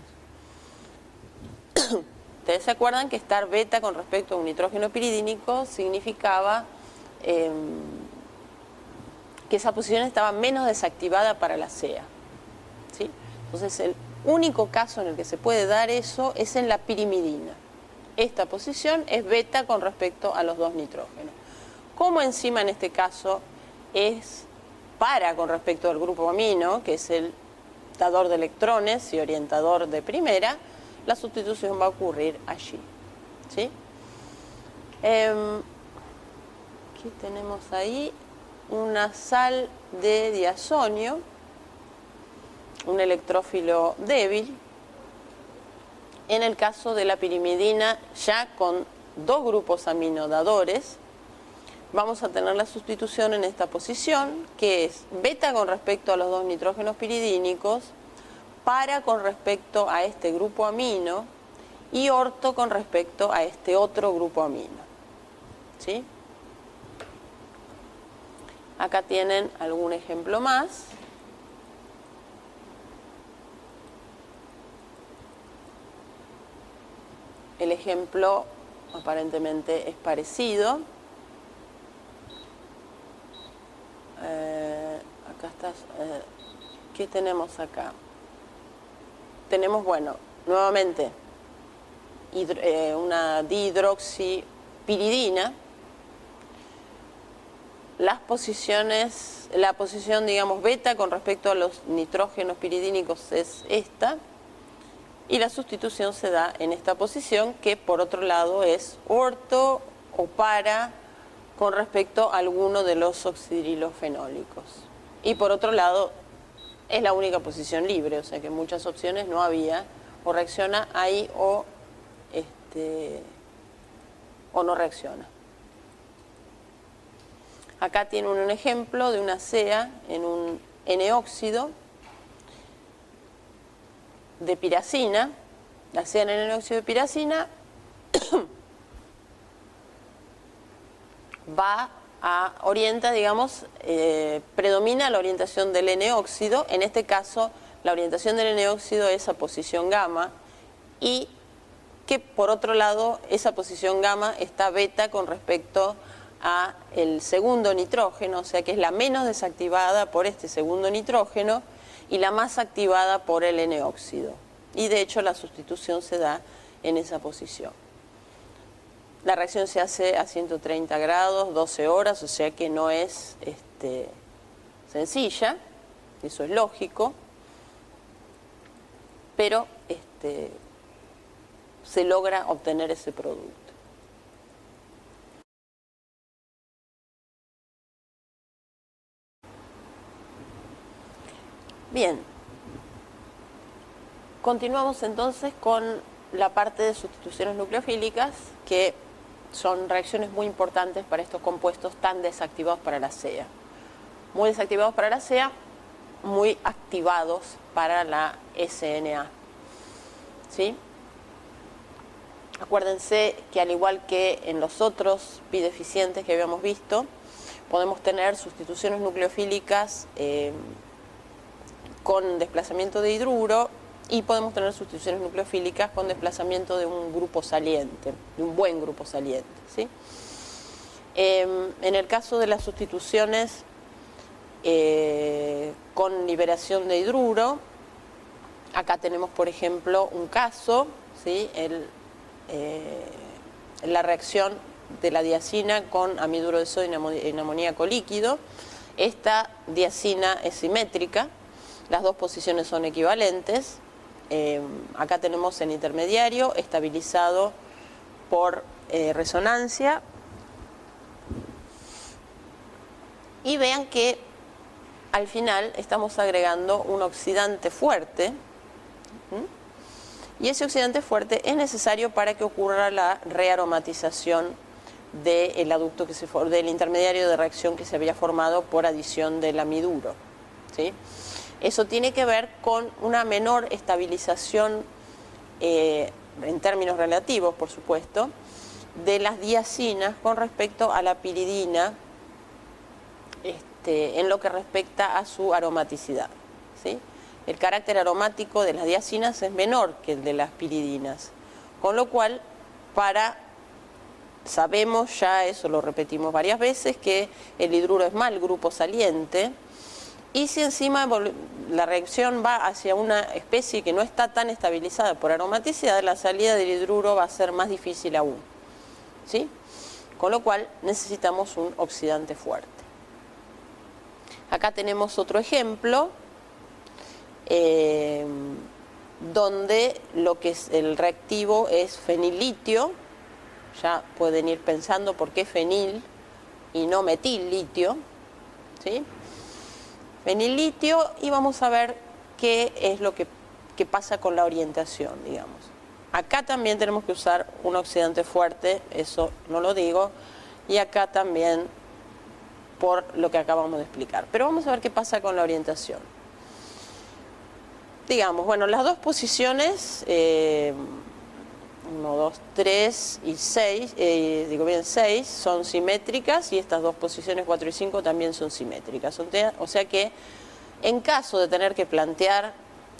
Ustedes se acuerdan que estar beta con respecto a un nitrógeno piridínico significaba que esa posición estaba menos desactivada para la CEA, ¿sí? Entonces el único caso en el que se puede dar eso es en la pirimidina. Esta posición es beta con respecto a los dos nitrógenos. Como encima en este caso es para con respecto al grupo amino, que es el dador de electrones y orientador de primera, la sustitución va a ocurrir allí, ¿sí? Aquí tenemos ahí una sal de diazonio, un electrófilo débil. En el caso de la pirimidina, ya con dos grupos aminodadores, vamos a tener la sustitución en esta posición, que es beta con respecto a los dos nitrógenos piridínicos, para con respecto a este grupo amino y orto con respecto a este otro grupo amino, ¿sí? Acá tienen algún ejemplo más. El ejemplo aparentemente es parecido. Acá está. ¿Qué tenemos acá? Tenemos, bueno, nuevamente una dihidroxipiridina. Las posiciones, la posición, digamos, beta con respecto a los nitrógenos piridínicos es esta. Y la sustitución se da en esta posición, que por otro lado es orto o para con respecto a alguno de los oxidrilofenólicos. Y por otro lado es la única posición libre, o sea que en muchas opciones no había, o reacciona ahí o no reacciona. Acá tienen un ejemplo de una CEA en un N-óxido de piracina. La CEA en el N-óxido de piracina orienta, digamos, predomina la orientación del N-óxido. En este caso, la orientación del N-óxido es a posición gamma, y que por otro lado, esa posición gamma está beta con respecto a el segundo nitrógeno, o sea que es la menos desactivada por este segundo nitrógeno y la más activada por el N-óxido. Y de hecho la sustitución se da en esa posición. La reacción se hace a 130 grados, 12 horas, o sea que no es sencilla, eso es lógico, pero se logra obtener ese producto. Bien, continuamos entonces con la parte de sustituciones nucleofílicas, que son reacciones muy importantes para estos compuestos tan desactivados para la CEA. Muy desactivados para la CEA, muy activados para la SNA. ¿Sí? Acuérdense que al igual que en los otros pi deficientes que habíamos visto, podemos tener sustituciones nucleofílicas con desplazamiento de hidruro y podemos tener sustituciones nucleofílicas con desplazamiento de un grupo saliente, de un buen grupo saliente. ¿Sí? En el caso de las sustituciones con liberación de hidruro, acá tenemos por ejemplo un caso, ¿sí? La reacción de la diacina con amiduro de sodio en amoníaco líquido. Esta diacina es simétrica, las dos posiciones son equivalentes. Acá tenemos el intermediario estabilizado por resonancia. Y vean que al final estamos agregando un oxidante fuerte. Y ese oxidante fuerte es necesario para que ocurra la rearomatización del aducto del intermediario de reacción que se había formado por adición del amiduro. ¿Sí? Eso tiene que ver con una menor estabilización, en términos relativos, por supuesto, de las diacinas con respecto a la piridina, en lo que respecta a su aromaticidad. ¿Sí? El carácter aromático de las diacinas es menor que el de las piridinas, con lo cual sabemos ya, eso lo repetimos varias veces, que el hidruro es mal grupo saliente, y si encima la reacción va hacia una especie que no está tan estabilizada por aromaticidad, la salida del hidruro va a ser más difícil aún. ¿Sí? Con lo cual necesitamos un oxidante fuerte. Acá tenemos otro ejemplo, donde lo que es el reactivo es fenillitio. Ya pueden ir pensando por qué fenil y no metillitio. ¿Sí? Fenillitio, y vamos a ver qué es lo que pasa con la orientación, digamos. Acá también tenemos que usar un oxidante fuerte, eso no lo digo, y acá también por lo que acabamos de explicar. Pero vamos a ver qué pasa con la orientación. Digamos, bueno, las dos posiciones, 1, 2, 3 y 6, 6, son simétricas, y estas dos posiciones 4 y 5 también son simétricas. O sea que en caso de tener que plantear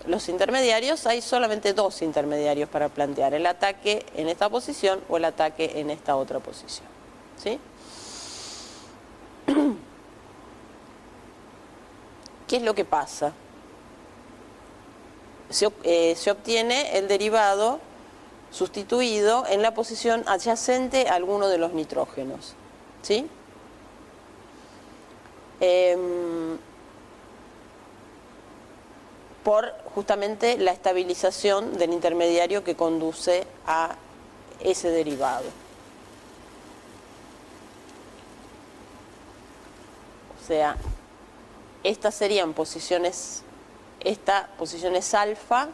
los intermediarios, hay solamente dos intermediarios para plantear: el ataque en esta posición o el ataque en esta otra posición. ¿Sí? ¿Qué es lo que pasa? Se obtiene el derivado sustituido en la posición adyacente a alguno de los nitrógenos. ¿Sí? Por justamente la estabilización del intermediario que conduce a ese derivado. O sea, estas serían posiciones alfa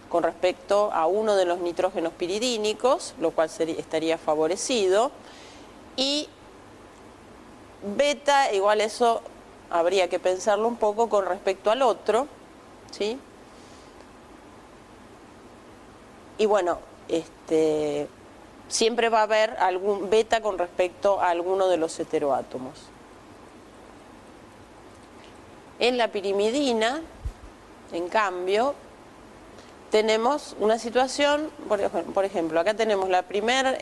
con respecto a uno de los nitrógenos piridínicos, lo cual estaría favorecido, y beta, igual eso habría que pensarlo un poco con respecto al otro. ¿Sí? Y bueno, siempre va a haber algún beta con respecto a alguno de los heteroátomos. En la pirimidina, en cambio, tenemos una situación, por ejemplo, acá tenemos la primera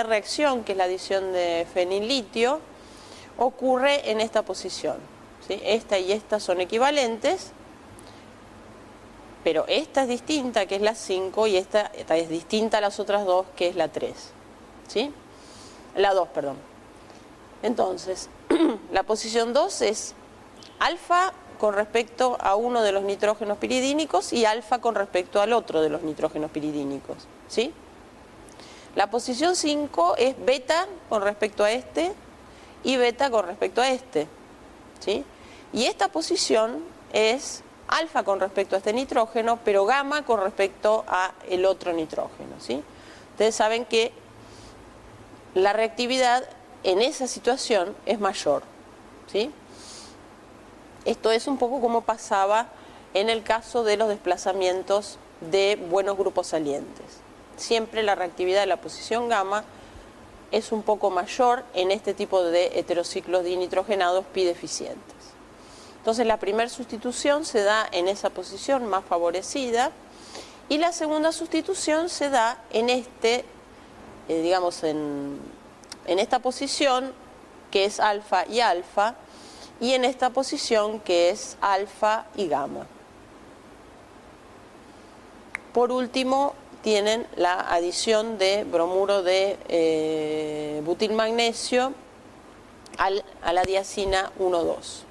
reacción, que es la adición de fenillitio, ocurre en esta posición. ¿Sí? Esta y esta son equivalentes, pero esta es distinta, que es la 5, y esta es distinta a las otras dos, que es la 3. ¿Sí? La 2, perdón. Entonces, la posición 2 es alfa con respecto a uno de los nitrógenos piridínicos y alfa con respecto al otro de los nitrógenos piridínicos. ¿Sí? La posición 5 es beta con respecto a este y beta con respecto a este. ¿Sí? Y esta posición es alfa con respecto a este nitrógeno, pero gamma con respecto a el otro nitrógeno, ¿sí? Ustedes saben que la reactividad en esa situación es mayor, ¿sí? Esto es un poco como pasaba en el caso de los desplazamientos de buenos grupos salientes. Siempre la reactividad de la posición gamma es un poco mayor en este tipo de heterociclos dinitrogenados pi deficientes. Entonces la primera sustitución se da en esa posición más favorecida y la segunda sustitución se da en digamos en esta posición que es alfa y alfa y en esta posición que es alfa y gamma. Por último tienen la adición de bromuro de butilmagnesio a la diacina 1,2.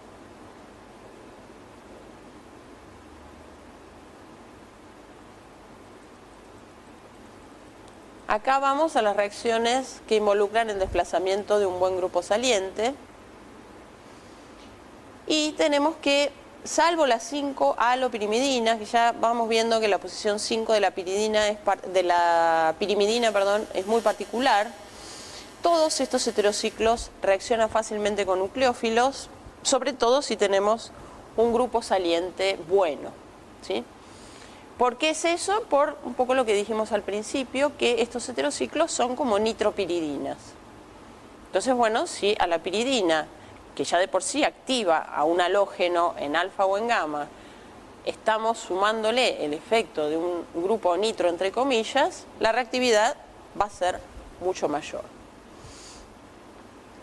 Acá vamos a las reacciones que involucran el desplazamiento de un buen grupo saliente. Y tenemos que, salvo la 5-alopirimidina, que ya vamos viendo que la posición 5 de la pirimidina es muy particular, todos estos heterociclos reaccionan fácilmente con nucleófilos, sobre todo si tenemos un grupo saliente bueno, ¿sí? ¿Por qué es eso? Por un poco lo que dijimos al principio, que estos heterociclos son como nitropiridinas. Entonces, bueno, si a la piridina, que ya de por sí activa a un halógeno en alfa o en gamma, estamos sumándole el efecto de un grupo nitro, entre comillas, la reactividad va a ser mucho mayor.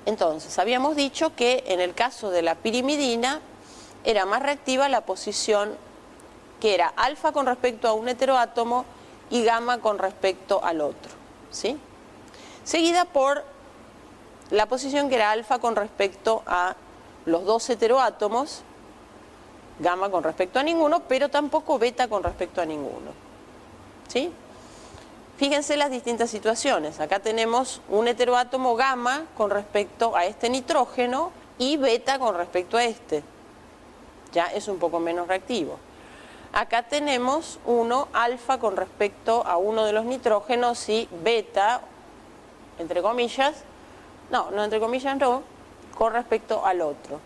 Entonces, habíamos dicho que en el caso de la pirimidina era más reactiva la posición que era alfa con respecto a un heteroátomo y gamma con respecto al otro, ¿sí? Seguida por la posición que era alfa con respecto a los dos heteroátomos, gamma con respecto a ninguno, pero tampoco beta con respecto a ninguno, ¿sí? Fíjense las distintas situaciones. Acá tenemos un heteroátomo gamma con respecto a este nitrógeno y beta con respecto a este. Ya es un poco menos reactivo. Acá tenemos uno alfa con respecto a uno de los nitrógenos y beta, entre comillas, no entre comillas no, con respecto al otro.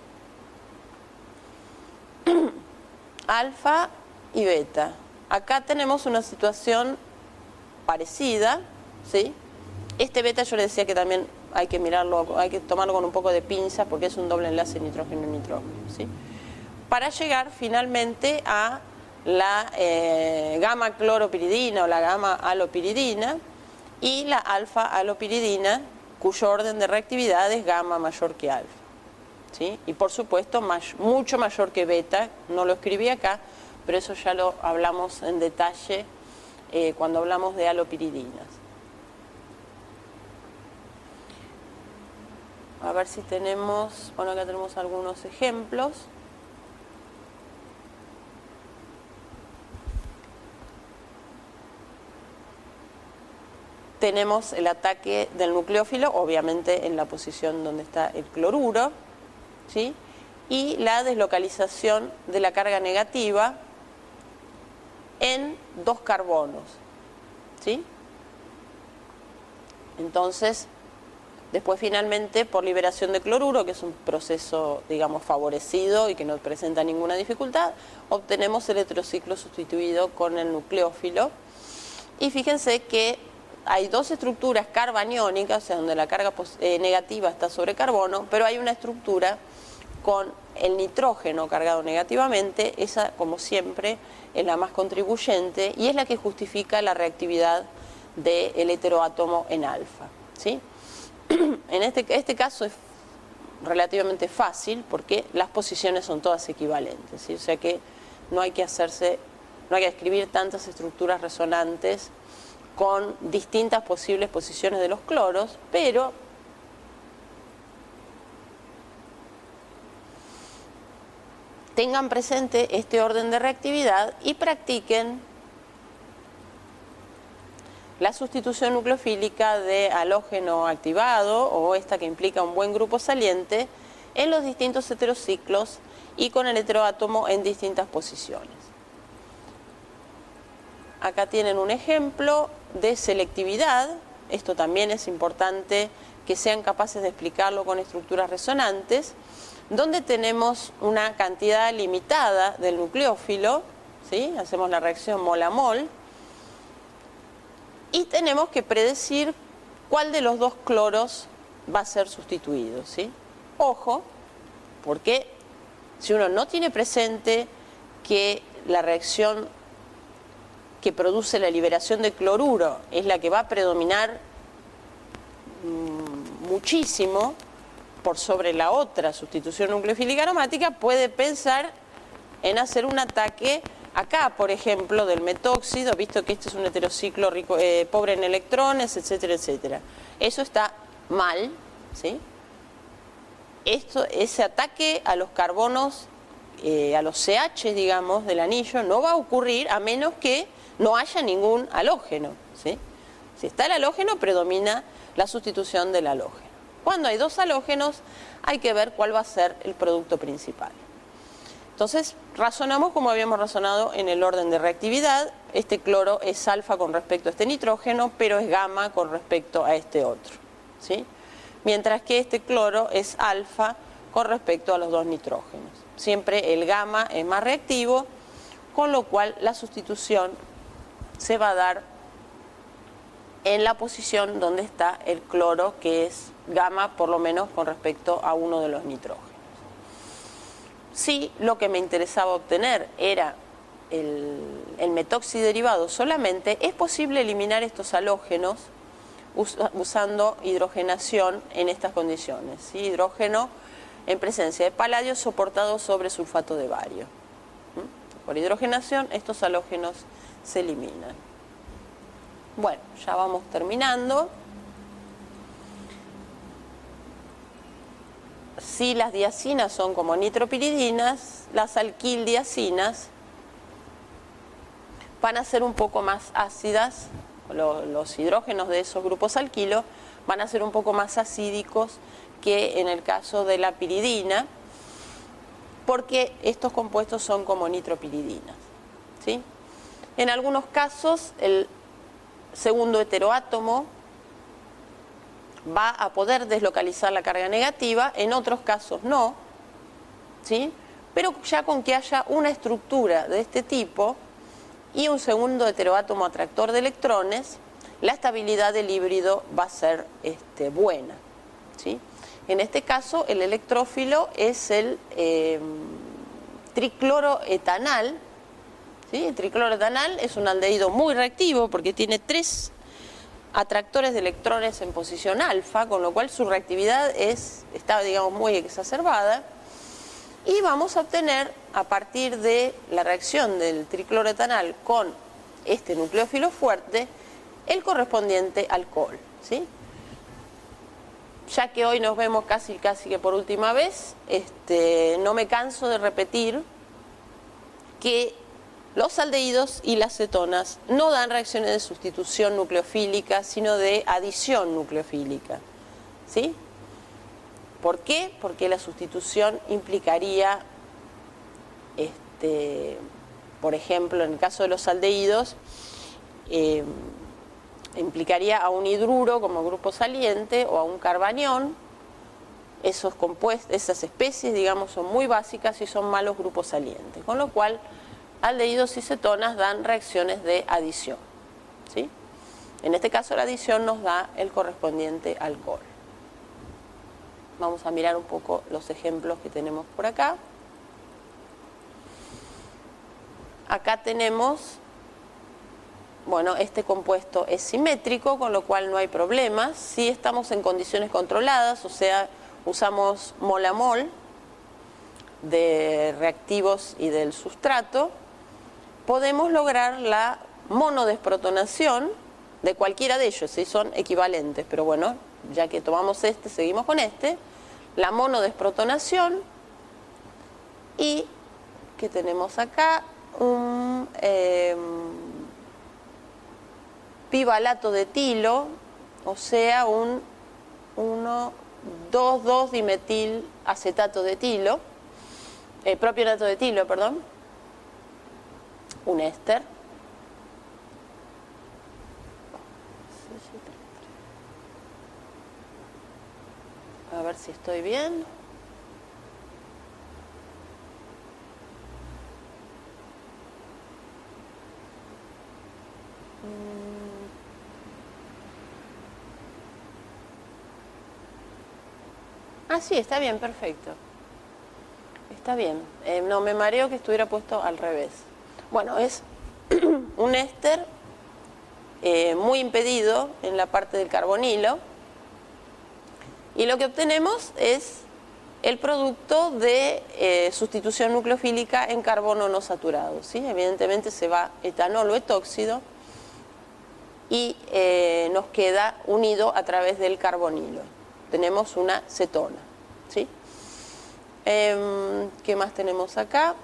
Alfa y beta. Acá tenemos una situación parecida, ¿sí? Este beta yo le decía que también hay que mirarlo, hay que tomarlo con un poco de pinza porque es un doble enlace nitrógeno-nitrógeno, ¿sí? Para llegar finalmente a la gamma cloropiridina o la gamma alopiridina y la alfa alopiridina, cuyo orden de reactividad es gamma mayor que alfa, ¿sí? Y por supuesto mucho mayor que beta, no lo escribí acá, pero eso ya lo hablamos en detalle cuando hablamos de alopiridinas. A ver si tenemos, bueno, acá tenemos algunos ejemplos. Tenemos el ataque del nucleófilo, obviamente en la posición donde está el cloruro, ¿sí? Y la deslocalización de la carga negativa en dos carbonos, ¿sí? Entonces, después finalmente por liberación de cloruro, que es un proceso, digamos, favorecido y que no presenta ninguna dificultad, obtenemos el heterociclo sustituido con el nucleófilo. Y fíjense que hay dos estructuras carbaniónicas, o sea, donde la carga negativa está sobre carbono, pero hay una estructura con el nitrógeno cargado negativamente, esa como siempre es la más contribuyente y es la que justifica la reactividad del heteroátomo en alfa, ¿sí? En este caso es relativamente fácil porque las posiciones son todas equivalentes, ¿sí? O sea que no hay que escribir tantas estructuras resonantes con distintas posibles posiciones de los cloros, pero tengan presente este orden de reactividad y practiquen la sustitución nucleofílica de halógeno activado o esta que implica un buen grupo saliente en los distintos heterociclos y con el heteroátomo en distintas posiciones. Acá tienen un ejemplo de selectividad. Esto también es importante que sean capaces de explicarlo con estructuras resonantes, donde tenemos una cantidad limitada del nucleófilo, ¿sí? Hacemos la reacción mol a mol, y tenemos que predecir cuál de los dos cloros va a ser sustituido, ¿sí? Ojo, porque si uno no tiene presente que la reacción que produce la liberación de cloruro es la que va a predominar muchísimo por sobre la otra sustitución nucleofílica aromática, puede pensar en hacer un ataque acá, por ejemplo, del metóxido, visto que este es un heterociclo rico, pobre en electrones, etcétera, etcétera. Eso está mal, ¿sí? Ese ataque a los carbonos, a los CH, digamos, del anillo, no va a ocurrir a menos que no haya ningún halógeno, ¿sí? Si está el halógeno, predomina la sustitución del halógeno. Cuando hay dos halógenos, hay que ver cuál va a ser el producto principal. Entonces, razonamos como habíamos razonado en el orden de reactividad. Este cloro es alfa con respecto a este nitrógeno, pero es gamma con respecto a este otro, ¿sí? Mientras que este cloro es alfa con respecto a los dos nitrógenos. Siempre el gamma es más reactivo, con lo cual la sustitución se va a dar en la posición donde está el cloro, que es gamma por lo menos con respecto a uno de los nitrógenos. Si lo que me interesaba obtener era el metoxiderivado solamente, es posible eliminar estos halógenos usando hidrogenación en estas condiciones, ¿sí? Hidrógeno en presencia de paladio soportado sobre sulfato de bario. Por hidrogenación estos halógenos se eliminan. Bueno, ya vamos terminando. Si las diacinas son como nitropiridinas, las alquildiacinas van a ser un poco más ácidas. Los hidrógenos de esos grupos alquilo van a ser un poco más acídicos que en el caso de la piridina, porque estos compuestos son como nitropiridinas, ¿sí? En algunos casos el segundo heteroátomo va a poder deslocalizar la carga negativa, en otros casos no, ¿sí? Pero ya con que haya una estructura de este tipo y un segundo heteroátomo atractor de electrones, la estabilidad del híbrido va a ser buena, ¿sí? En este caso el electrófilo es el tricloroetanal, ¿sí? El tricloroetanal es un aldehído muy reactivo porque tiene 3 atractores de electrones en posición alfa, con lo cual su reactividad está, digamos, muy exacerbada. Y vamos a obtener, a partir de la reacción del tricloroetanal con este nucleófilo fuerte, el correspondiente alcohol, ¿sí? Ya que hoy nos vemos casi que por última vez, no me canso de repetir que los aldehídos y las cetonas no dan reacciones de sustitución nucleofílica, sino de adición nucleofílica, ¿sí? ¿Por qué? Porque la sustitución implicaría, por ejemplo, en el caso de los aldehídos, implicaría a un hidruro como grupo saliente o a un carbanión. Esos compuestos, esas especies, digamos, son muy básicas y son malos grupos salientes, con lo cual aldehídos y cetonas dan reacciones de adición, ¿sí? En este caso la adición nos da el correspondiente alcohol. Vamos a mirar un poco los ejemplos que tenemos por acá. Acá tenemos, bueno, este compuesto es simétrico, con lo cual no hay problemas. Si estamos en condiciones controladas, o sea, usamos mol a mol de reactivos y del sustrato, podemos lograr la monodesprotonación de cualquiera de ellos, si son equivalentes, pero bueno, ya que tomamos seguimos con la monodesprotonación. Y que tenemos acá un pivalato de etilo, o sea, un 1,2,2 dimetil acetato de etilo, propionato de etilo, perdón, un éster. A ver si estoy bien. Ah, sí, está bien, perfecto. Está bien. No, me mareo que estuviera puesto al revés. Bueno, es un éster muy impedido en la parte del carbonilo. Y lo que obtenemos es el producto de sustitución nucleofílica en carbono no saturado, ¿sí? Evidentemente se va etanol o etóxido y nos queda unido a través del carbonilo. Tenemos una cetona, ¿sí? ¿Qué más tenemos acá?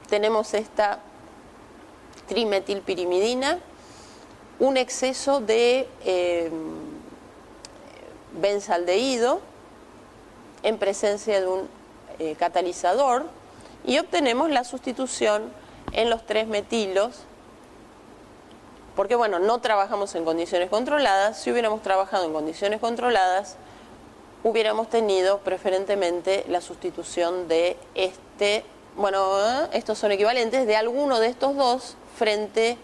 Tenemos esta trimetilpirimidina, un exceso de benzaldehído en presencia de un catalizador y obtenemos la sustitución en los 3-metilos, porque bueno, no trabajamos en condiciones controladas. Si hubiéramos trabajado en condiciones controladas, hubiéramos tenido preferentemente la sustitución de estos son equivalentes de alguno de estos dos frente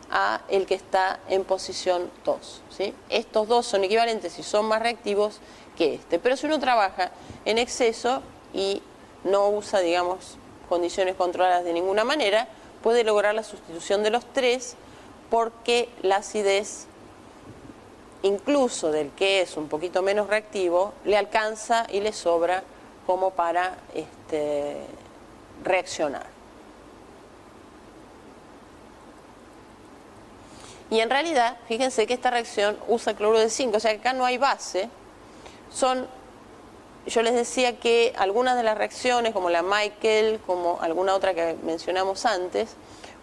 a el que está en posición 2, ¿sí? Estos dos son equivalentes y son más reactivos que este. Pero si uno trabaja en exceso y no usa, digamos, condiciones controladas de ninguna manera, puede lograr la sustitución de los 3 porque la acidez, incluso del que es un poquito menos reactivo, le alcanza y le sobra como para reaccionar. Y en realidad, fíjense que esta reacción usa cloruro de zinc, o sea que acá no hay base. Yo les decía que algunas de las reacciones, como la Michael, como alguna otra que mencionamos antes,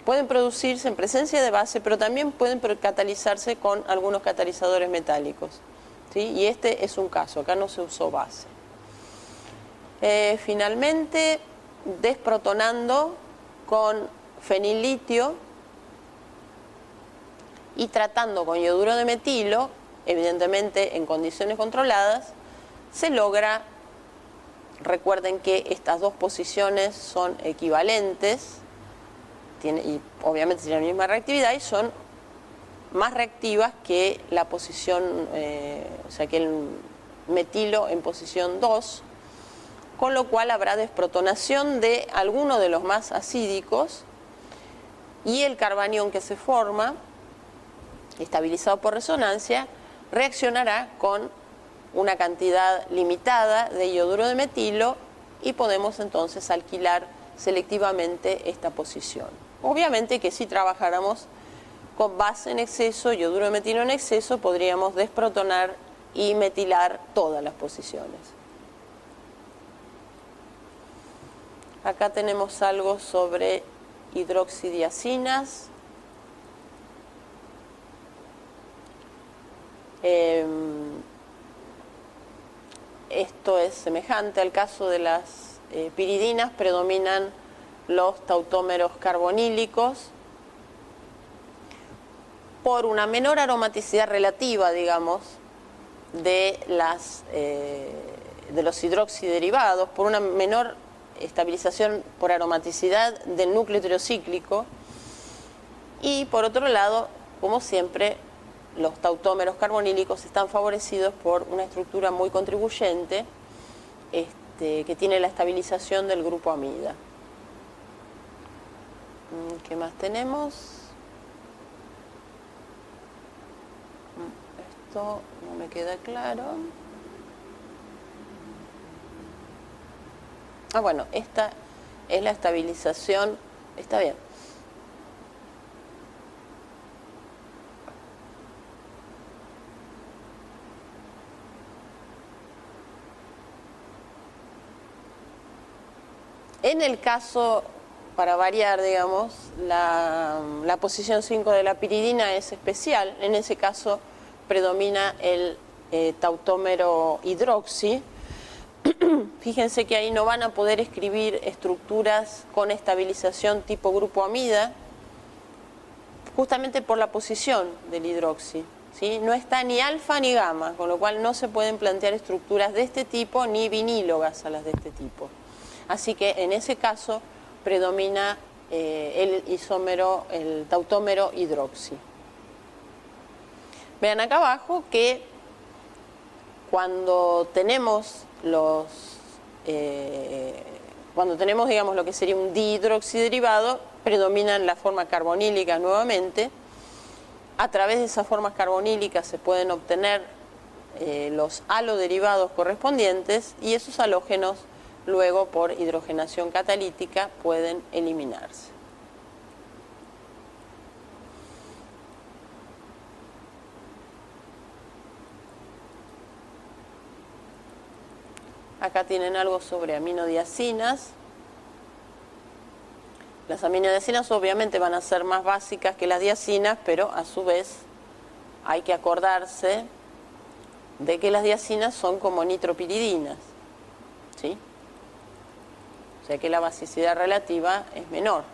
pueden producirse en presencia de base, pero también pueden catalizarse con algunos catalizadores metálicos, ¿sí? Y este es un caso, acá no se usó base. Finalmente, desprotonando con fenillitio y tratando con yoduro de metilo, evidentemente en condiciones controladas, se logra, recuerden que estas dos posiciones son equivalentes, y obviamente tienen la misma reactividad y son más reactivas que la posición, o sea que el metilo en posición 2, con lo cual habrá desprotonación de alguno de los más acídicos y el carbanión que se forma, estabilizado por resonancia, reaccionará con una cantidad limitada de yoduro de metilo y podemos entonces alquilar selectivamente esta posición. Obviamente que si trabajáramos con base en exceso, yoduro de metilo en exceso, podríamos desprotonar y metilar todas las posiciones. Acá tenemos algo sobre hidroxidiacinas. Esto es semejante al caso de las piridinas, predominan los tautómeros carbonílicos por una menor aromaticidad relativa, digamos, de los hidroxiderivados, por una menor estabilización por aromaticidad del núcleo heterocíclico y por otro lado, como siempre, los tautómeros carbonílicos están favorecidos por una estructura muy contribuyente que tiene la estabilización del grupo amida. ¿Qué más tenemos? Esto no me queda claro. Bueno, esta es la estabilización, está bien. En el caso, para variar, digamos, la posición 5 de la piridina es especial. En ese caso predomina el tautómero hidroxi Fíjense que ahí no van a poder escribir estructuras con estabilización tipo grupo amida, justamente por la posición del hidroxi, ¿sí? No está ni alfa ni gamma, con lo cual no se pueden plantear estructuras de este tipo ni vinílogas a las de este tipo. Así que en ese caso predomina el isómero, el tautómero hidroxi. Vean acá abajo que cuando tenemos digamos lo que sería un dihidroxiderivado, predominan la forma carbonílica nuevamente. A través de esas formas carbonílicas se pueden obtener los haloderivados correspondientes y esos halógenos luego por hidrogenación catalítica pueden eliminarse. Acá tienen algo sobre aminodiacinas. Las aminodiacinas obviamente van a ser más básicas que las diacinas, pero a su vez hay que acordarse de que las diacinas son como nitropiridinas, ¿sí? O sea que la basicidad relativa es menor.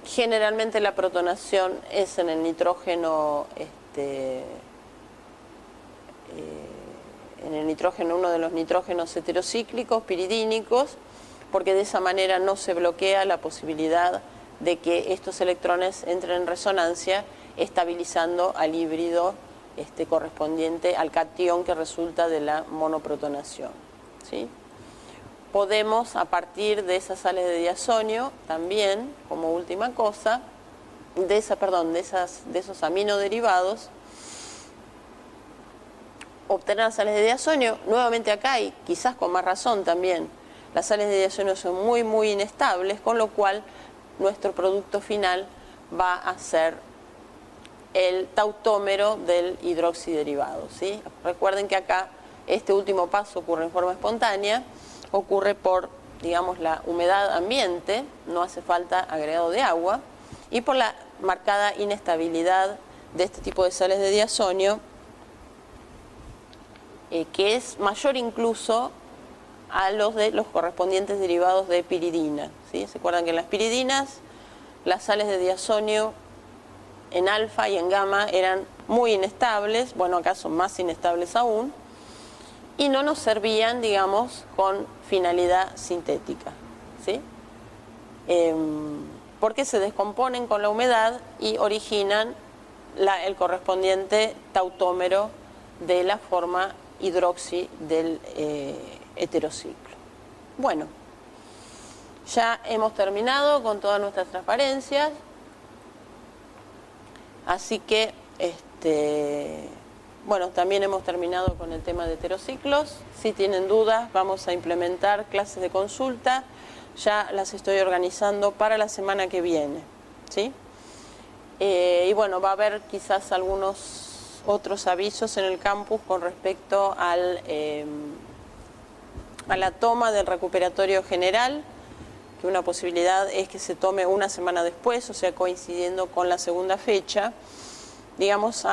Generalmente la protonación es en el nitrógeno, uno de los nitrógenos heterocíclicos, piridínicos, porque de esa manera no se bloquea la posibilidad de que estos electrones entren en resonancia, estabilizando al híbrido correspondiente al catión que resulta de la monoprotonación, ¿sí? Podemos, a partir de esas sales de diazonio, también, como última cosa, de esos aminoderivados, obtener las sales de diazonio. Nuevamente acá, y quizás con más razón también, las sales de diazonio son muy, muy inestables, con lo cual nuestro producto final va a ser el tautómero del hidroxiderivado, ¿sí? Recuerden que acá este último paso ocurre en forma espontánea, ocurre por, digamos, la humedad ambiente, no hace falta agregado de agua, y por la marcada inestabilidad de este tipo de sales de diazonio, que es mayor incluso a los de los correspondientes derivados de piridina, ¿sí? ¿Se acuerdan que en las piridinas las sales de diazonio en alfa y en gamma eran muy inestables? Bueno, acá son más inestables aún, y no nos servían, digamos, con finalidad sintética, ¿sí? Porque se descomponen con la humedad y originan el correspondiente tautómero de la forma hidroxi del heterociclo. Bueno, ya hemos terminado con todas nuestras transparencias, así que bueno, también hemos terminado con el tema de heterociclos. Si tienen dudas, vamos a implementar clases de consulta. Ya las estoy organizando para la semana que viene, ¿sí? Y bueno, va a haber quizás algunos otros avisos en el campus con respecto a la toma del recuperatorio general, que una posibilidad es que se tome una semana después, o sea, coincidiendo con la segunda fecha, digamos,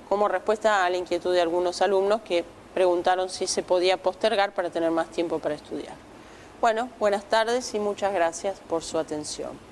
como respuesta a la inquietud de algunos alumnos que preguntaron si se podía postergar para tener más tiempo para estudiar. Bueno, buenas tardes y muchas gracias por su atención.